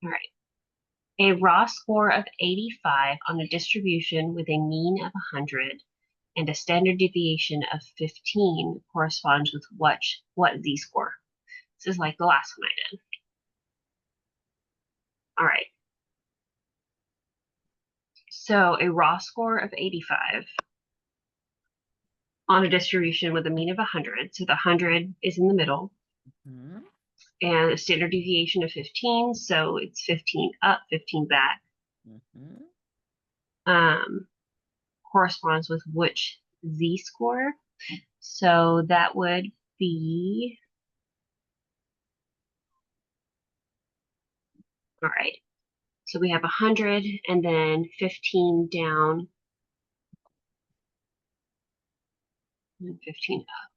Speaker 6: All right. A raw score of 85 on a distribution with a mean of 100 and a standard deviation of 15 corresponds with what z-score? This is like the last one I did. All right. So a raw score of 85 on a distribution with a mean of 100. So the 100 is in the middle.
Speaker 1: Mm-hmm.
Speaker 6: And a standard deviation of 15. So it's 15 up, 15 back.
Speaker 1: Mm-hmm.
Speaker 6: Corresponds with which z-score? So that would be, all right. So we have 100 and then 15 down and 15 up.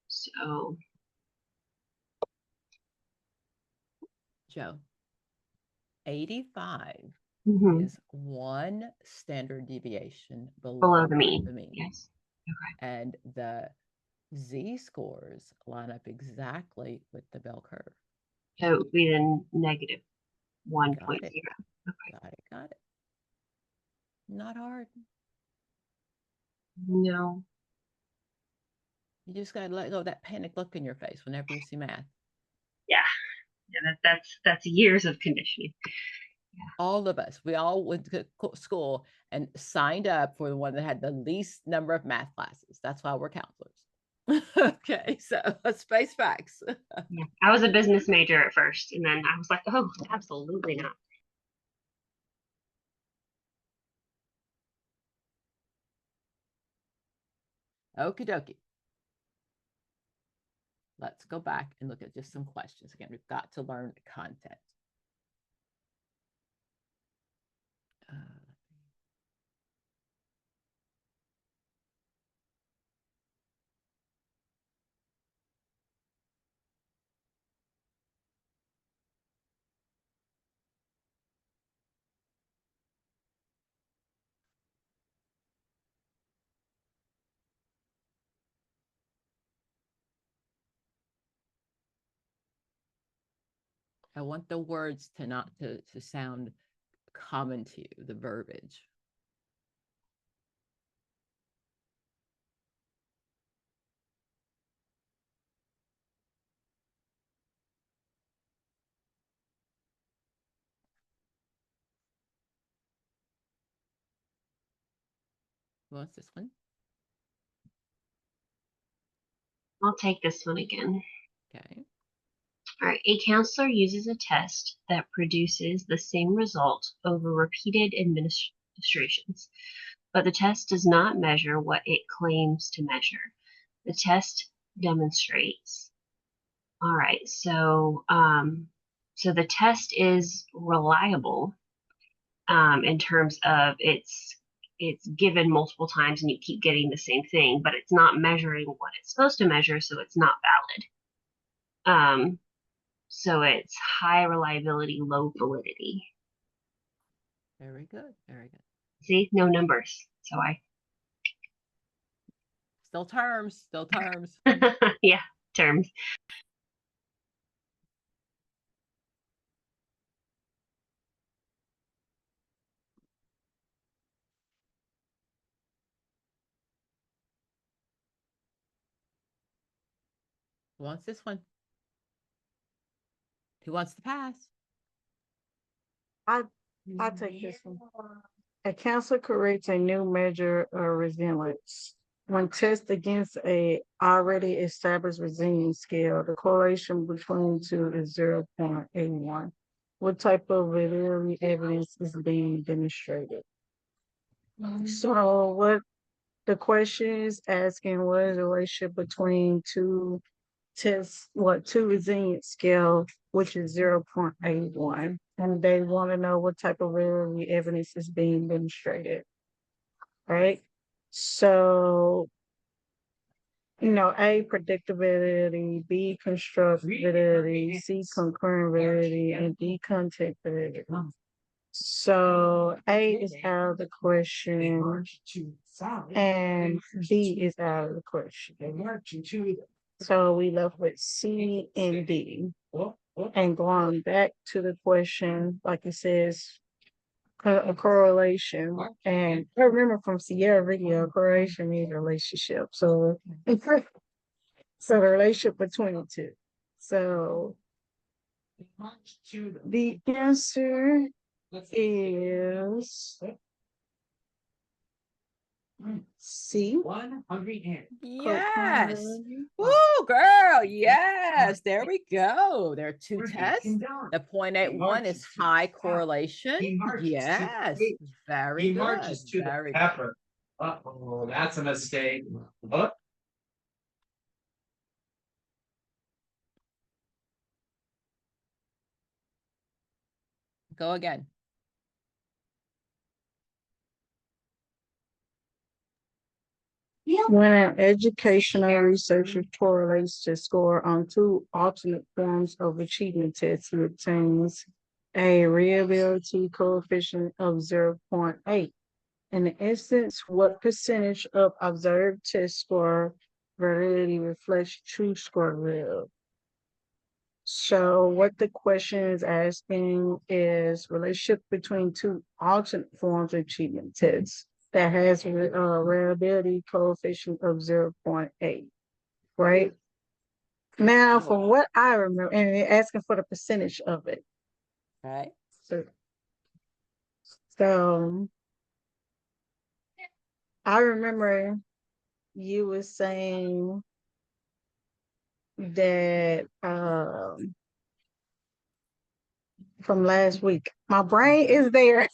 Speaker 6: So
Speaker 1: Joe, 85
Speaker 6: Mhm.
Speaker 1: is 1 standard deviation
Speaker 6: Below the mean.
Speaker 1: the mean.
Speaker 6: Yes. Okay.
Speaker 1: And the z-scores line up exactly with the bell curve.
Speaker 6: So it would be the negative
Speaker 1: Got
Speaker 6: 1.0.
Speaker 1: it.
Speaker 6: Okay.
Speaker 1: Got it. Got it. Not hard.
Speaker 6: No.
Speaker 1: You just gotta let go of that panic look in your face whenever you see math.
Speaker 6: Yeah. Yeah. That's years of conditioning.
Speaker 1: All of us, we all went to school and signed up for the one that had the least number of math classes. That's why we're counselors. Okay, so let's face facts.
Speaker 6: Yeah. I was a business major at first, and then I was like, oh, absolutely not.
Speaker 1: Okie dokie. Let's go back and look at just some questions. Again, we've got to learn content. I want the words to not to sound common to you, the verbiage. Who wants this one?
Speaker 6: I'll take this one again.
Speaker 1: Okay.
Speaker 6: All right. A counselor uses a test that produces the same result over repeated administrations, but the test does not measure what it claims to measure. The test demonstrates. All right. So the test is reliable in terms of it's given multiple times and you keep getting the same thing, but it's not measuring what it's supposed to measure, so it's not valid. So it's high reliability, low validity.
Speaker 1: Very good. Very good.
Speaker 6: See, no numbers. So
Speaker 1: Still terms. Still terms.
Speaker 6: yeah, terms.
Speaker 1: Who wants this one? Who wants to pass?
Speaker 2: I'll take this one. A counselor creates a new measure of resilience. When tested against a already established resilience scale, the correlation between two is 0.81. What type of literary evidence is being demonstrated? So what the question is asking, what is the relationship between two tests, two resilience scale, which is 0.81. And they want to know what type of literary evidence is being demonstrated. Right? So, A, predictability, B, constructability, C, concurrent validity, and D, context validity. So A is out of the question, and B is out of the question. So we left with C and D. And going back to the question, like it says, a correlation. And I remember from Sierra video, correlation means relationship. So, so the relationship between the two. So the answer is C. 100.
Speaker 1: Yes. Woo, girl. Yes. There we go. There are two tests. The 0.81 is high correlation. Yes. Very good. Very good.
Speaker 3: Uh-oh, that's a mistake. What?
Speaker 1: Go again.
Speaker 2: When an educational researcher correlates the score on two alternate forms of achievement tests, he obtains a reliability coefficient of 0.8. In the instance, what percentage of observed test score validity reflects true score validity? So what the question is asking is relationship between two alternate forms of achievement tests that has a reliability coefficient of 0.8, right? Now, from what I remember, and they're asking for the percentage of it.
Speaker 1: Right.
Speaker 2: So I remember you were saying that from last week. My brain is there.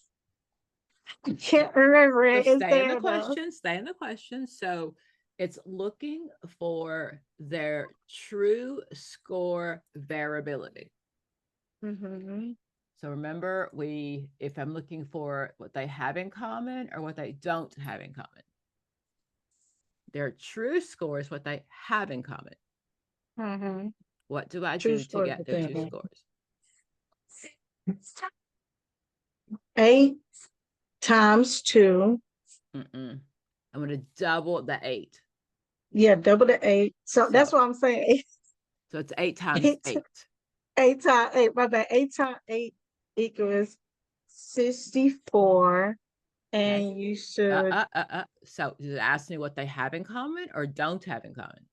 Speaker 2: I can't remember it.
Speaker 1: So
Speaker 2: It's
Speaker 1: stay in the
Speaker 2: there though.
Speaker 1: question, stay in the question. So it's looking for their true score variability.
Speaker 2: Mm-hmm.
Speaker 1: So remember, if I'm looking for what they have in common or what they don't have in common, their true score is what they have in common.
Speaker 2: Mm-hmm.
Speaker 1: What do I
Speaker 2: True
Speaker 1: do to
Speaker 2: score
Speaker 1: get their true
Speaker 2: dependent.
Speaker 1: scores?
Speaker 2: 8 times 2.
Speaker 1: I'm going to double the 8.
Speaker 2: Yeah, double the 8. So that's what I'm saying.
Speaker 1: So it's 8 times 8.
Speaker 2: 8 times 8. My bad. 8 times 8 equals 64. And
Speaker 1: Okay.
Speaker 2: you should
Speaker 1: So does it ask me what they have in common or don't have in common?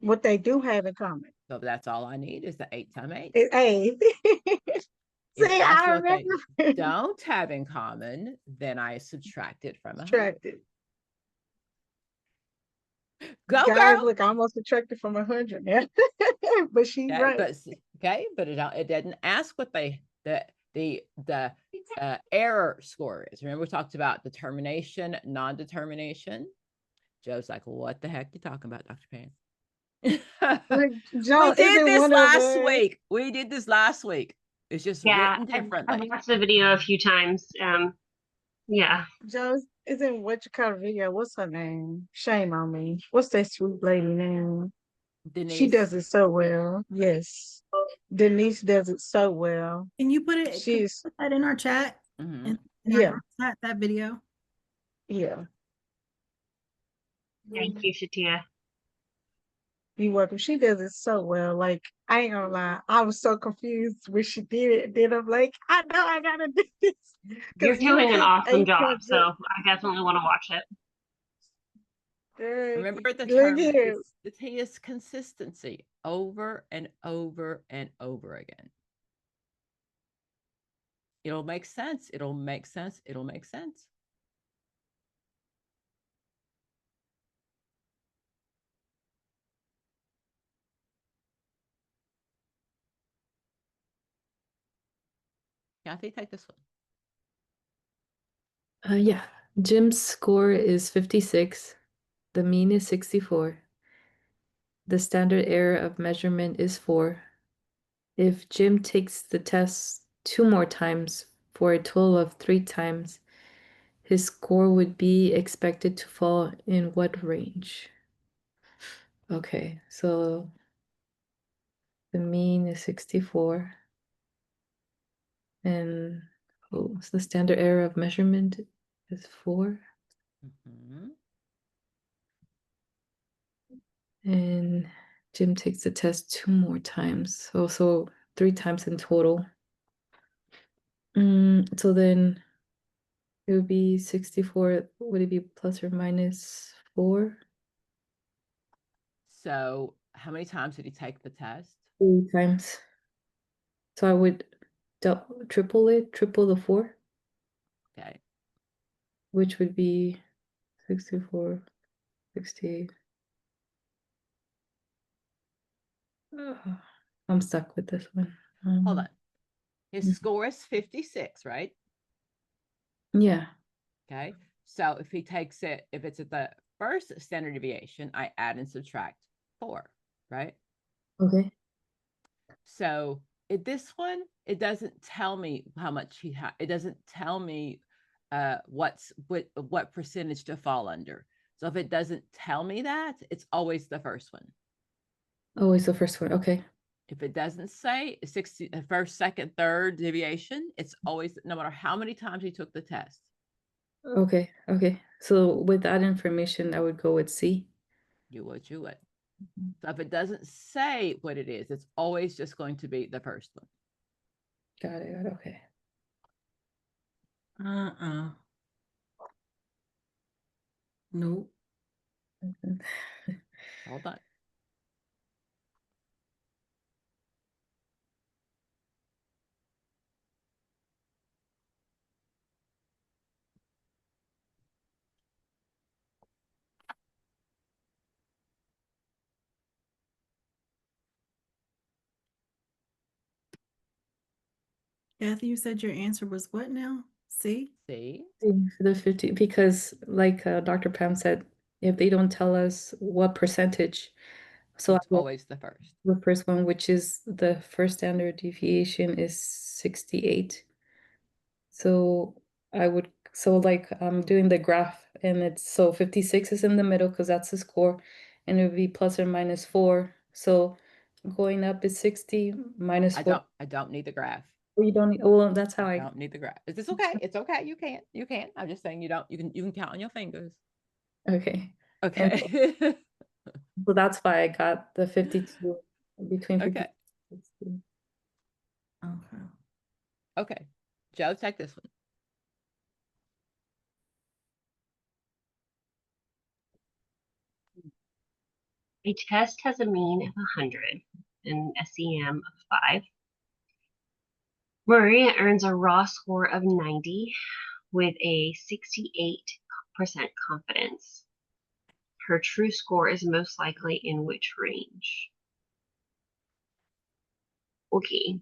Speaker 2: what they do have in common.
Speaker 1: So that's all I need is the 8 times 8.
Speaker 2: It's 8.
Speaker 1: If
Speaker 2: See,
Speaker 1: that's
Speaker 2: I
Speaker 1: what they
Speaker 2: remember.
Speaker 1: don't have in common, then I subtract it from 100.
Speaker 2: Subtracted.
Speaker 1: Go,
Speaker 2: Guys,
Speaker 1: girl.
Speaker 2: look, I almost subtracted from 100. Yeah. But she's
Speaker 1: Okay,
Speaker 2: right.
Speaker 1: but it didn't ask what the error score is. Remember, we talked about determination, non-determination. Joe's like, what the heck are you talking about, Dr. Payne?
Speaker 2: Like,
Speaker 1: We
Speaker 2: Joe,
Speaker 1: did
Speaker 2: isn't
Speaker 1: this
Speaker 2: one of
Speaker 1: last
Speaker 2: us?
Speaker 1: week. We did this last week. It's just
Speaker 6: Yeah,
Speaker 1: written
Speaker 6: I've
Speaker 1: differently.
Speaker 6: watched the video a few times. Yeah.
Speaker 2: Joe, isn't what you call the video? What's her name? Shame on me. What's that sweet lady name?
Speaker 1: Denise.
Speaker 2: She does it so well. Yes. Denise does it so well.
Speaker 4: Can you put it?
Speaker 2: She's
Speaker 4: Put that in our chat?
Speaker 1: Mhm.
Speaker 4: In our
Speaker 2: Yeah.
Speaker 4: group chat, that video.
Speaker 2: Yeah.
Speaker 6: Thank you, Shatia.
Speaker 2: You're welcome. She does it so well. Like, I ain't gonna lie. I was so confused when she did it. And then I'm like, I know I gotta do this.
Speaker 6: You're
Speaker 2: 'Cause you
Speaker 6: doing an
Speaker 2: took
Speaker 6: awesome
Speaker 2: 8
Speaker 6: job,
Speaker 2: points.
Speaker 6: so I definitely want to watch it.
Speaker 1: Remember the
Speaker 2: Look
Speaker 1: term,
Speaker 2: here.
Speaker 1: the T is consistency over and over and over again. It'll make sense. It'll make sense. It'll make sense. Kathy, take this one.
Speaker 5: Yeah, Jim's score is 56. The mean is 64. The standard error of measurement is 4. If Jim takes the test 2 more times for a total of 3 times, his score would be expected to fall in what range? Okay, so the mean is 64. And so the standard error of measurement is 4. And Jim takes the test 2 more times. So 3 times in total. So then it would be 64. Would it be plus or minus 4?
Speaker 1: So how many times did he take the test?
Speaker 5: 3 times. So I would triple the 4.
Speaker 1: Okay.
Speaker 5: Which would be 64, 68. I'm stuck with this one.
Speaker 1: Hold on. His score is 56, right?
Speaker 5: Yeah.
Speaker 1: Okay. So if he takes it, if it's at the first standard deviation, I add and subtract 4, right?
Speaker 5: Okay.
Speaker 1: So this one, it doesn't tell me how much he had. It doesn't tell me what percentage to fall under. So if it doesn't tell me that, it's always the first one.
Speaker 5: Always the first one. Okay.
Speaker 1: If it doesn't say 60, first, second, third deviation, it's always, no matter how many times you took the test.
Speaker 5: Okay. Okay. So with that information, I would go with C.
Speaker 1: You would. So if it doesn't say what it is, it's always just going to be the first one.
Speaker 5: Got it. Okay.
Speaker 4: Nope.
Speaker 1: Hold on.
Speaker 4: Kathy, you said your answer was what now? C?
Speaker 1: See?
Speaker 5: The 50, because like Dr. Pam said, if they don't tell us what percentage, so I
Speaker 1: It's
Speaker 5: will
Speaker 1: always the first.
Speaker 5: the first one, which is the first standard deviation is 68. So I would, so like I'm doing the graph and it's, so 56 is in the middle because that's the score, and it would be plus or minus 4. So going up is 60 minus 4.
Speaker 1: I don't need the graph.
Speaker 5: You don't need, well, that's how
Speaker 1: I
Speaker 5: I,
Speaker 1: don't need the graph. It's okay. It's okay. You can. I'm just saying you can count on your fingers.
Speaker 5: okay.
Speaker 1: Okay.
Speaker 5: So that's why I got the 52 between 50
Speaker 1: Okay.
Speaker 5: and 60.
Speaker 4: Okay.
Speaker 1: Okay. Joe, take this one.
Speaker 6: A test has a mean of 100 and SEM of 5. Maria earns a raw score of 90 with a 68% confidence. Her true score is most likely in which range? Okay.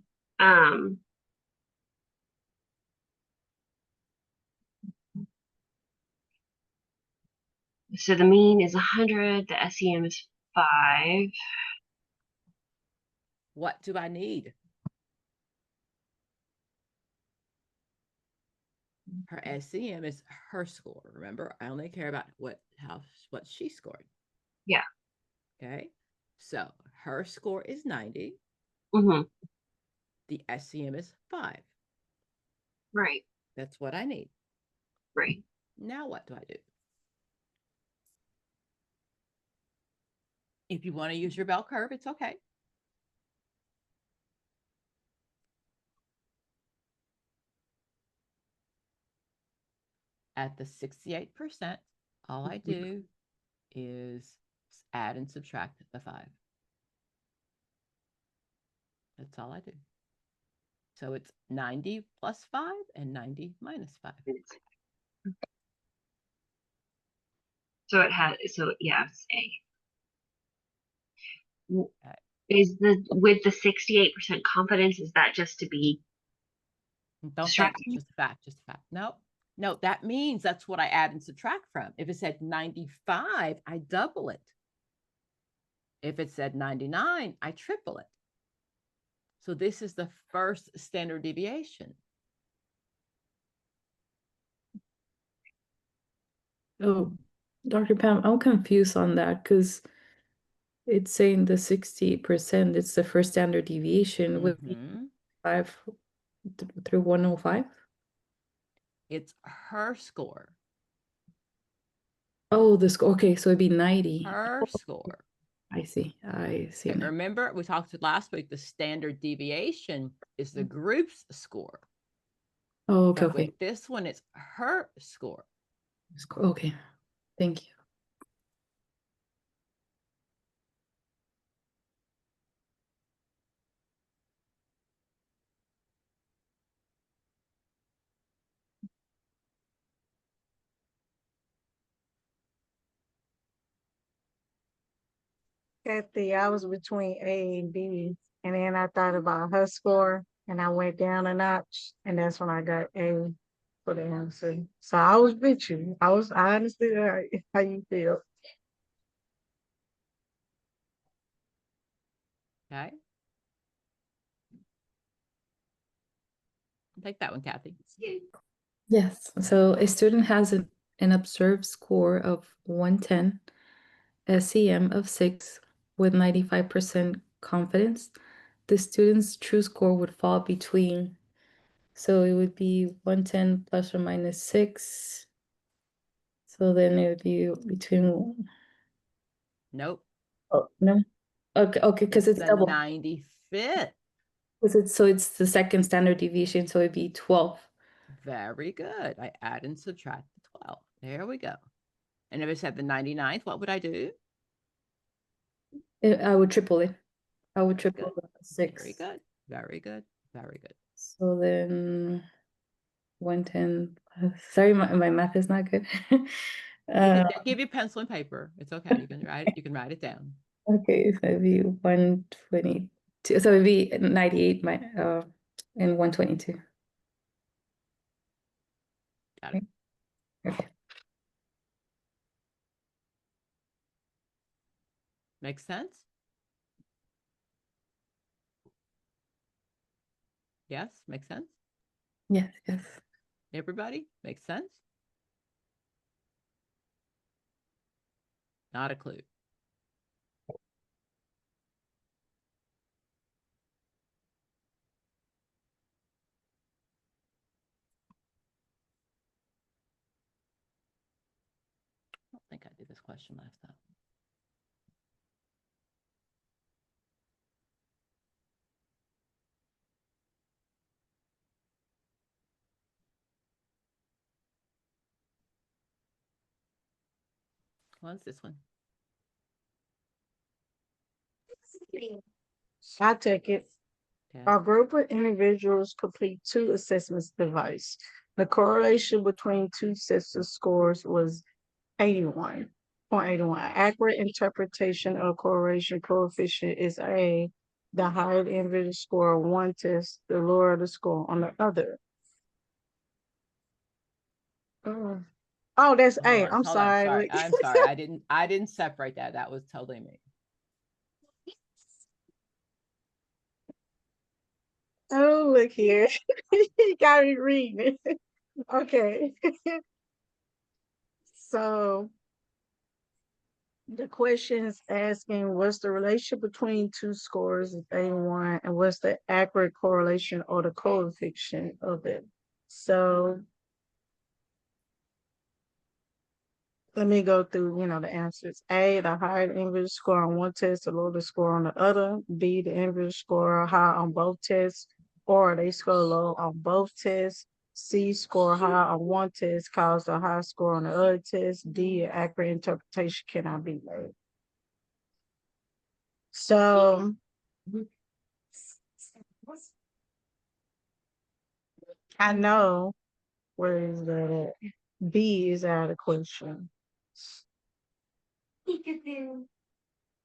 Speaker 6: So the mean is 100, the SEM is 5.
Speaker 1: What do I need? Her SEM is her score. Remember, I only care about what she scored.
Speaker 6: Yeah.
Speaker 1: Okay. So her score is 90.
Speaker 6: Mm-hmm.
Speaker 1: The SEM is 5.
Speaker 6: Right.
Speaker 1: That's what I need.
Speaker 6: Right.
Speaker 1: Now what do I do? If you want to use your bell curve, it's okay. At the 68%, all I do is add and subtract the 5. That's all I do. So it's 90 plus 5 and 90 minus 5.
Speaker 6: So it has, so yeah, it's A.
Speaker 1: Okay.
Speaker 6: Is with the 68% confidence, is that just to be
Speaker 1: Don't think it's just a fact, No, that means that's what I add and subtract from. If it said 95, I double it. If it said 99, I triple it. So this is the first standard deviation.
Speaker 5: Oh, Dr. Pam, I'm confused on that because it's saying the 60%, it's the first standard deviation with 5 through 105.
Speaker 1: It's her score.
Speaker 5: Oh, the score. Okay, so it'd be 90.
Speaker 1: Her score.
Speaker 5: I see. I see.
Speaker 1: Okay, remember, we talked last week, the standard deviation is the group's score.
Speaker 5: Oh, okay,
Speaker 1: But
Speaker 5: okay.
Speaker 1: with this one, it's her score.
Speaker 5: Okay, thank you.
Speaker 2: Kathy, I was between A and B, and then I thought about her score, and I went down a notch, and that's when I got A for the answer. So I was with you. I understood how you feel.
Speaker 1: Okay. Take that one, Kathy.
Speaker 5: Yes, so a student has an observed score of 110, SEM of 6 with 95% confidence. The student's true score would fall between, so it would be 110 plus or minus 6. So then it would be between,
Speaker 1: Nope.
Speaker 5: oh, no. Okay, because it's
Speaker 1: the
Speaker 5: double.
Speaker 1: 95th.
Speaker 5: So it's the second standard deviation, so it'd be 12.
Speaker 1: Very good. I add and subtract the 12. There we go. And if I said the 99th, what would I do?
Speaker 5: I would triple it. I would triple
Speaker 1: Good.
Speaker 5: the 6.
Speaker 1: Very good. Very good. Very good.
Speaker 5: So then 110. Sorry, my math is not good.
Speaker 1: I'll give you pencil and paper. It's okay. You can write it down.
Speaker 5: Okay, so it'd be 122. So it'd be 98 and 122.
Speaker 1: Got it.
Speaker 5: Okay.
Speaker 1: Makes sense? Yes, makes sense?
Speaker 5: Yes.
Speaker 1: Everybody? Makes sense? Not a clue. I don't think I did this question last time. What's this one?
Speaker 2: I take it.
Speaker 1: Yeah.
Speaker 2: A group of individuals complete 2 assessments device. The correlation between 2 sets of scores was 81.81. Accurate interpretation of correlation coefficient is A. The higher the individual score on one test, the lower the score on the other. Oh, that's A. I'm sorry.
Speaker 1: I'm sorry. I didn't separate that. That was totally me.
Speaker 2: Oh, look here. You got me reading. Okay. So the question is asking what's the relationship between 2 scores of A1 and what's the accurate correlation or the coefficient of it. So let me go through, the answers. A, the higher the individual score on one test, the lower the score on the other. B, the individual score high on both tests, or they score low on both tests. C, score high on one test, cause a high score on the other test. D, accurate interpretation cannot be made. So I know where is that at? B is out of the question.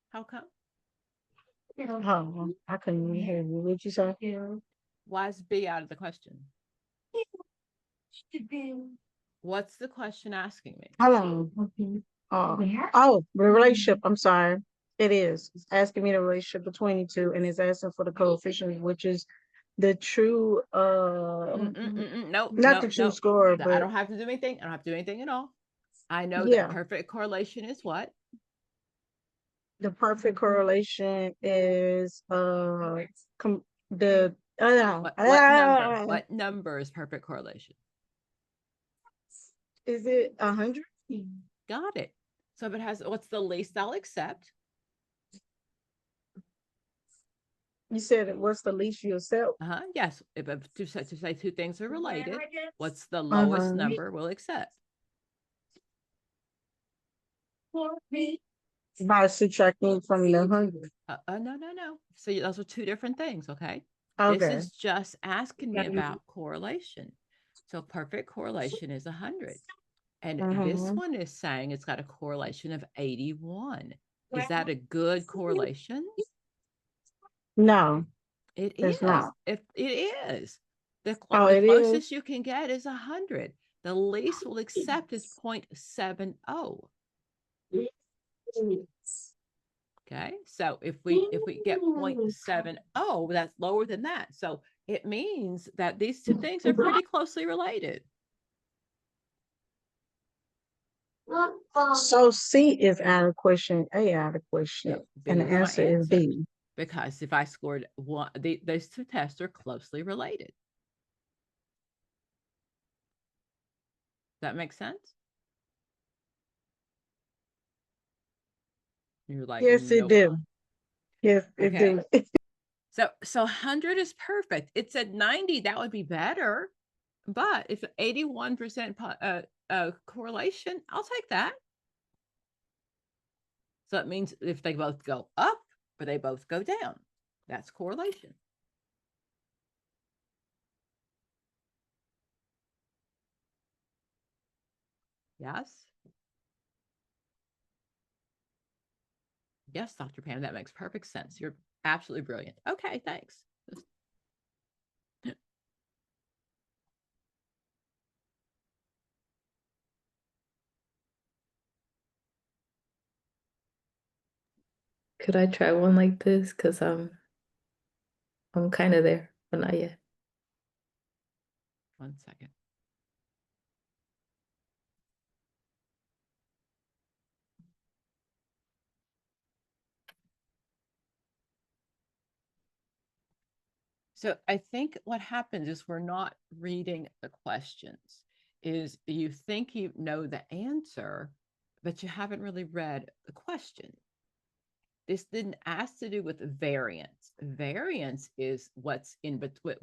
Speaker 1: How come?
Speaker 2: Oh, I couldn't even hear you. What you say?
Speaker 1: Why is B out of the question? What's the question asking me?
Speaker 2: Hello. Oh, the relationship. I'm sorry. It is. It's asking me the relationship between the two, and it's asking for the coefficient, which is the true
Speaker 1: No,
Speaker 2: not the true score,
Speaker 1: I
Speaker 2: but
Speaker 1: don't have to do anything. I don't have to do anything at all. I know
Speaker 2: Yeah.
Speaker 1: that perfect correlation is what?
Speaker 2: the perfect correlation is the
Speaker 1: What number is perfect correlation?
Speaker 2: is it 100?
Speaker 1: Got it. So if it has, what's the least I'll accept?
Speaker 2: You said what's the least you accept?
Speaker 1: Yes. If to say two things are related, what's the lowest number we'll accept?
Speaker 2: By subtracting from the 100.
Speaker 1: No. So those are two different things. Okay.
Speaker 2: Okay.
Speaker 1: This is just asking me about correlation. So perfect correlation is 100. And this one is saying it's got a correlation of 81. Is that a good correlation?
Speaker 2: No,
Speaker 1: It
Speaker 2: it's
Speaker 1: is.
Speaker 2: not.
Speaker 1: If it is, the
Speaker 2: it
Speaker 1: closest
Speaker 2: is.
Speaker 1: you can get is 100. The least we'll accept is 0.70. Okay, so if we get 0.70, that's lower than that. So it means that these two things are pretty closely related.
Speaker 2: So C is out of question, A out of question,
Speaker 1: No, B
Speaker 2: and the
Speaker 1: is my
Speaker 2: answer is
Speaker 1: answer.
Speaker 2: B.
Speaker 1: Because if I scored one, those two tests are closely related. Does that make sense? You're like,
Speaker 2: Yes, it
Speaker 1: nope.
Speaker 2: do. Yes, it
Speaker 1: Okay.
Speaker 2: do.
Speaker 1: So 100 is perfect. It's at 90, that would be better. But if 81% correlation, I'll take that. So it means if they both go up or they both go down, that's correlation. Yes. Yes, Dr. Pam, that makes perfect sense. You're absolutely brilliant. Okay, thanks.
Speaker 5: Could I try one like this? Because I'm kind of there, but not yet.
Speaker 1: 1 second. So I think what happens is we're not reading the questions. Is you think you know the answer, but you haven't really read the question. This didn't ask to do with variance. Variance is what's in between,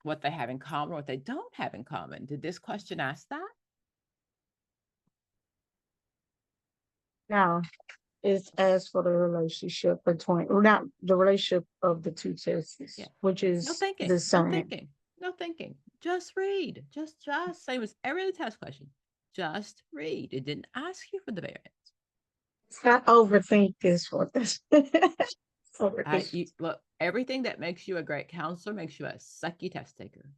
Speaker 1: what they have in common, what they don't have in common. Did this question ask that?
Speaker 2: Now, it's as for the relationship between, or not the relationship of the two tests,
Speaker 1: Yeah.
Speaker 2: which is
Speaker 1: No thinking.
Speaker 2: the same.
Speaker 1: No thinking. No thinking. Just read. Just same as every other test question. Just read. It didn't ask you for the variance.
Speaker 2: Let's not overthink this one.
Speaker 1: Look, everything that makes you a great counselor makes you a sucky test taker.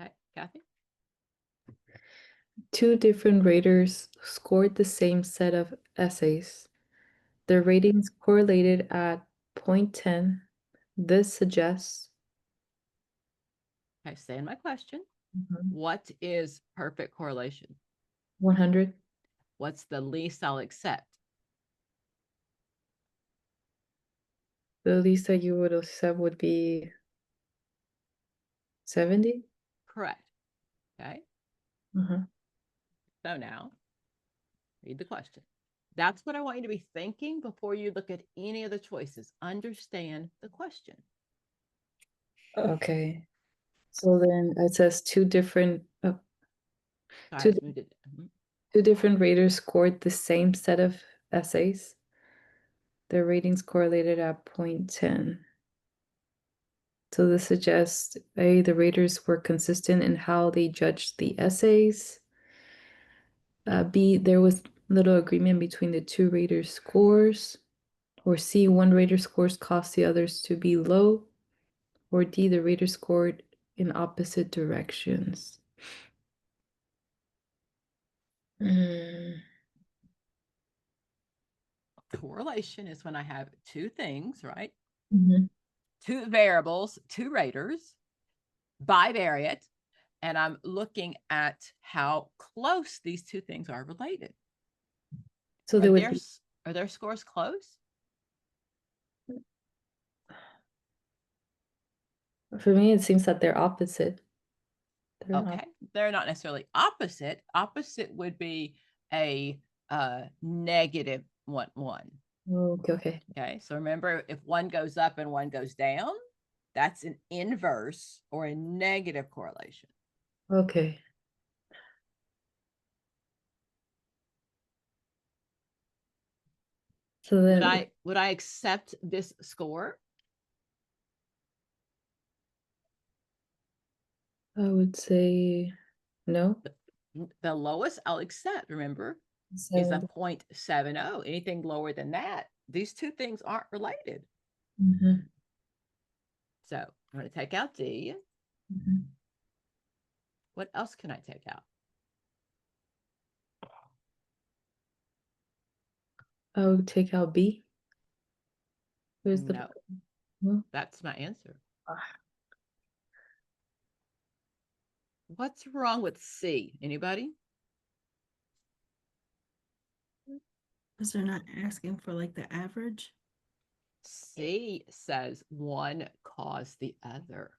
Speaker 1: Okay, Kathy?
Speaker 5: Two different raters scored the same set of essays. Their ratings correlated at 0.10. This suggests.
Speaker 1: Okay, stay in my question. What is perfect correlation?
Speaker 5: 100.
Speaker 1: What's the least I'll accept?
Speaker 5: The least that you would have said would be 70.
Speaker 1: Correct. Okay. So now, read the question. That's what I want you to be thinking before you look at any of the choices. Understand the question.
Speaker 5: Okay. So then it says two different raters scored the same set of essays. Their ratings correlated at 0.10. So this suggests A, the raters were consistent in how they judged the essays. B, there was little agreement between the two raters' scores. Or C, one rater scores caused the others to be low. Or D, the rater scored in opposite directions.
Speaker 1: Correlation is when I have two things, right?
Speaker 5: Mm-hmm.
Speaker 1: Two variables, two raters, bivariate, and I'm looking at how close these two things are related.
Speaker 5: So
Speaker 1: are their scores close?
Speaker 5: For me, it seems that they're opposite.
Speaker 1: They're not necessarily opposite. Opposite would be a negative 1, 1.
Speaker 5: Okay.
Speaker 1: Okay. So remember, if one goes up and one goes down, that's an inverse or a negative correlation.
Speaker 5: Okay. So then
Speaker 1: would I accept this score?
Speaker 5: I would say no.
Speaker 1: The lowest I'll accept, remember, is a 0.70. Anything lower than that, these two things aren't related.
Speaker 7: Mhm,
Speaker 1: So I'm going to take out D.
Speaker 7: mhm.
Speaker 1: What else can I take out?
Speaker 5: I would take out B. Where's the
Speaker 1: No,
Speaker 5: well,
Speaker 1: that's my answer. What's wrong with C? Anybody?
Speaker 4: Because they're not asking for like the average.
Speaker 1: C says one caused the other.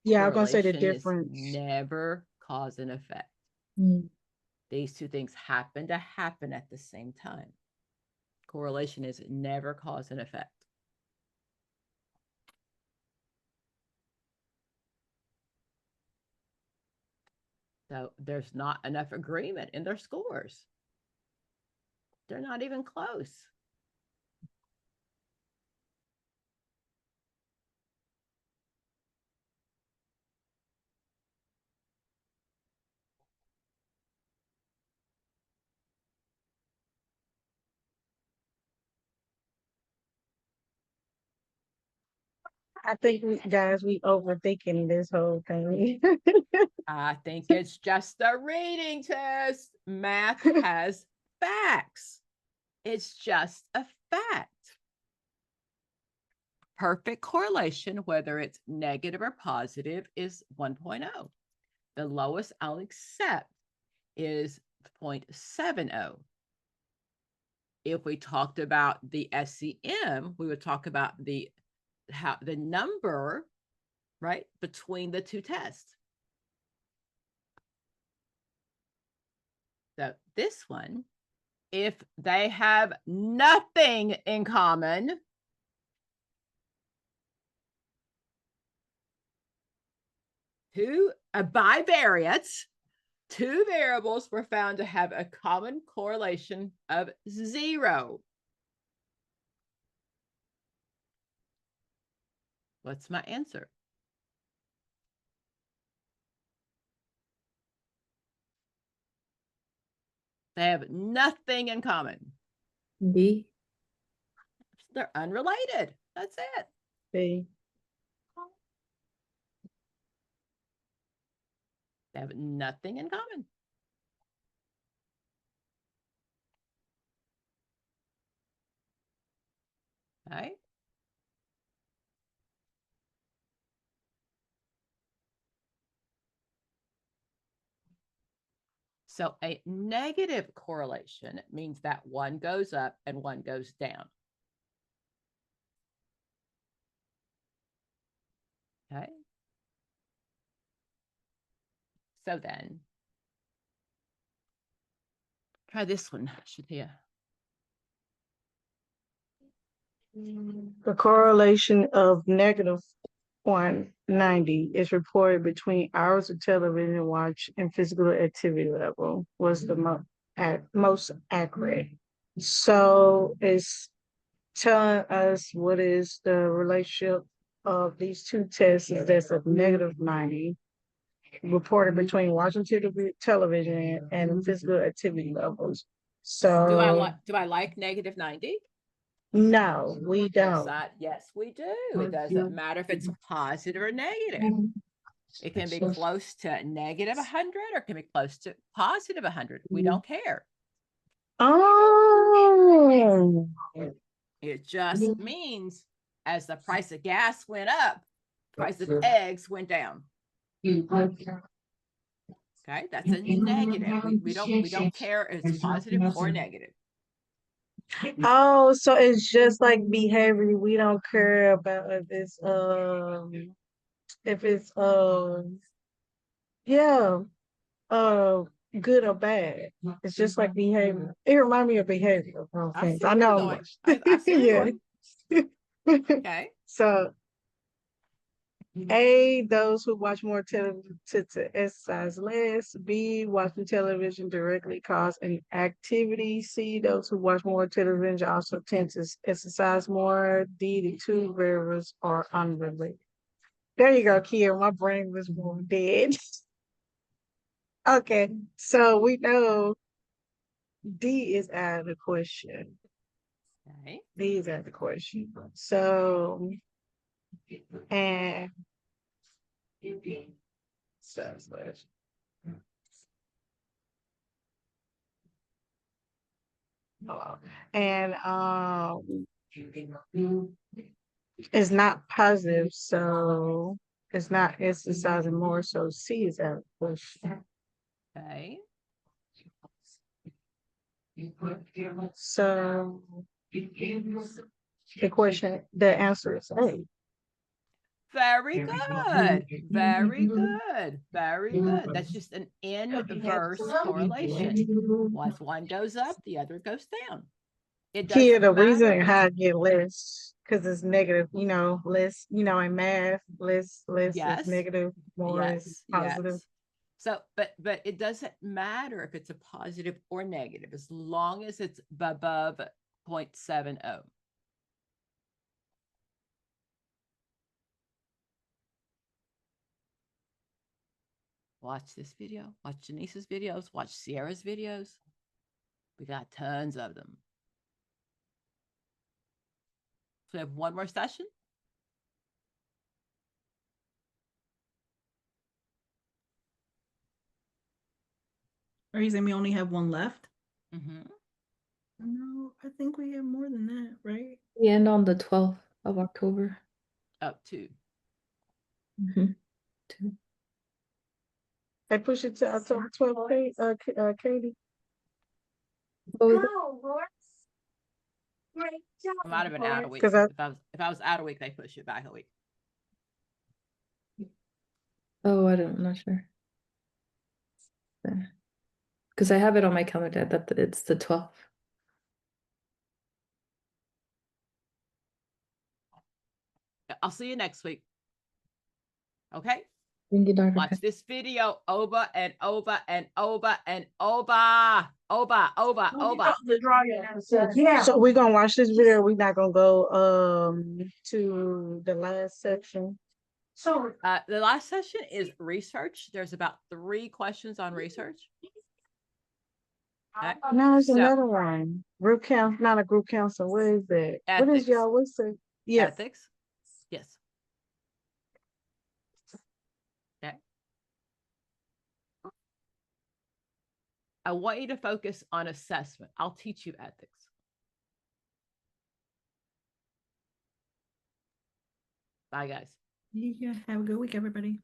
Speaker 2: Yeah, I was gonna say the
Speaker 1: Correlation is
Speaker 2: difference.
Speaker 1: never cause and effect.
Speaker 7: Mm.
Speaker 1: These two things happen to happen at the same time. Correlation is never cause and effect. So there's not enough agreement in their scores. They're not even close.
Speaker 2: I think we overthinking this whole thing.
Speaker 1: I think it's just a reading test. Math has facts. It's just a fact. Perfect correlation, whether it's negative or positive, is 1.0. The lowest I'll accept is 0.70. If we talked about the SCM, we would talk about the number, right, between the two tests. So this one, if they have nothing in common, bivariates, two variables were found to have a common correlation of 0. What's my answer? They have nothing in common.
Speaker 5: B.
Speaker 1: They're unrelated. That's it.
Speaker 2: See,
Speaker 1: They have nothing in common. Right? So a negative correlation means that one goes up and one goes down. Okay. So then, try this one, Shatia.
Speaker 2: the correlation of negative 190 is reported between hours of television watch and physical activity level was the most accurate. So it's telling us what is the relationship of these two tests is that's of negative 90 reported between watching television and physical activity levels. So
Speaker 1: Do I like negative 90?
Speaker 2: no, we don't.
Speaker 1: Yes, we do. It doesn't matter if it's positive or negative. It can be close to negative 100 or it can be close to positive 100. We don't care.
Speaker 2: Oh,
Speaker 1: It just means as the price of gas went up, price of eggs went down. Okay, that's a negative. We don't care if it's positive or negative.
Speaker 2: oh, so it's just like behavior. We don't care about if it's yeah, good or bad. It's just like behavior. It reminds me of behavior.
Speaker 1: I see
Speaker 2: I
Speaker 1: where
Speaker 2: know.
Speaker 1: you're going. I see where you're
Speaker 2: Yeah.
Speaker 1: going. Okay.
Speaker 2: So A, those who watch more television to exercise less. B, watching television directly cause an activity. C, those who watch more television also tend to exercise more. D, the two variables are unrelated. There you go, Kia. My brain was more dead. Okay, so we know D is out of the question.
Speaker 1: Okay.
Speaker 2: D is out of the question. So, and slash. And it's not positive, so it's not exercising more. So C is out of the question.
Speaker 1: Okay.
Speaker 2: So the question, the answer is A.
Speaker 1: Very good. Very good. Very good. That's just an inverse correlation. Once one goes up, the other goes down. It
Speaker 2: Here,
Speaker 1: doesn't
Speaker 2: the
Speaker 1: matter
Speaker 2: reason
Speaker 1: if it's
Speaker 2: how I get less, because it's negative, less, in math, less is
Speaker 1: yes,
Speaker 2: negative, more is
Speaker 1: yes,
Speaker 2: positive.
Speaker 1: yes. So, but it doesn't matter if it's a positive or negative, as long as it's above 0.70. Watch this video, watch Janice's videos, watch Sierra's videos. We got tons of them. So we have one more session.
Speaker 4: Are you saying we only have one left?
Speaker 1: Mm-hmm.
Speaker 4: No, I think we have more than that, right?
Speaker 5: We end on the 12th of October.
Speaker 1: Up to.
Speaker 5: Two.
Speaker 2: I push it to October 12th, Katie.
Speaker 5: What was it?
Speaker 1: I might have been out a week.
Speaker 2: Because
Speaker 1: If I was out a week, they push it back a week.
Speaker 5: Oh, I'm not sure. Because I have it on my calendar that it's the 12th.
Speaker 1: I'll see you next week. Okay?
Speaker 5: Thank you, Dr.
Speaker 1: Watch this video over and over and over and over. Over.
Speaker 2: So we're gonna watch this video. We're not gonna go to the last section. So
Speaker 1: The last session is research. There's about 3 questions on research. Okay.
Speaker 2: no, there's
Speaker 1: So,
Speaker 2: another one. Group count, not a group council. What is that? What is
Speaker 1: ethics.
Speaker 2: y'all? What's the yes?
Speaker 1: Ethics. Yes. Okay. I want you to focus on assessment. I'll teach you ethics. Bye, guys.
Speaker 4: Yeah, have a good week, everybody.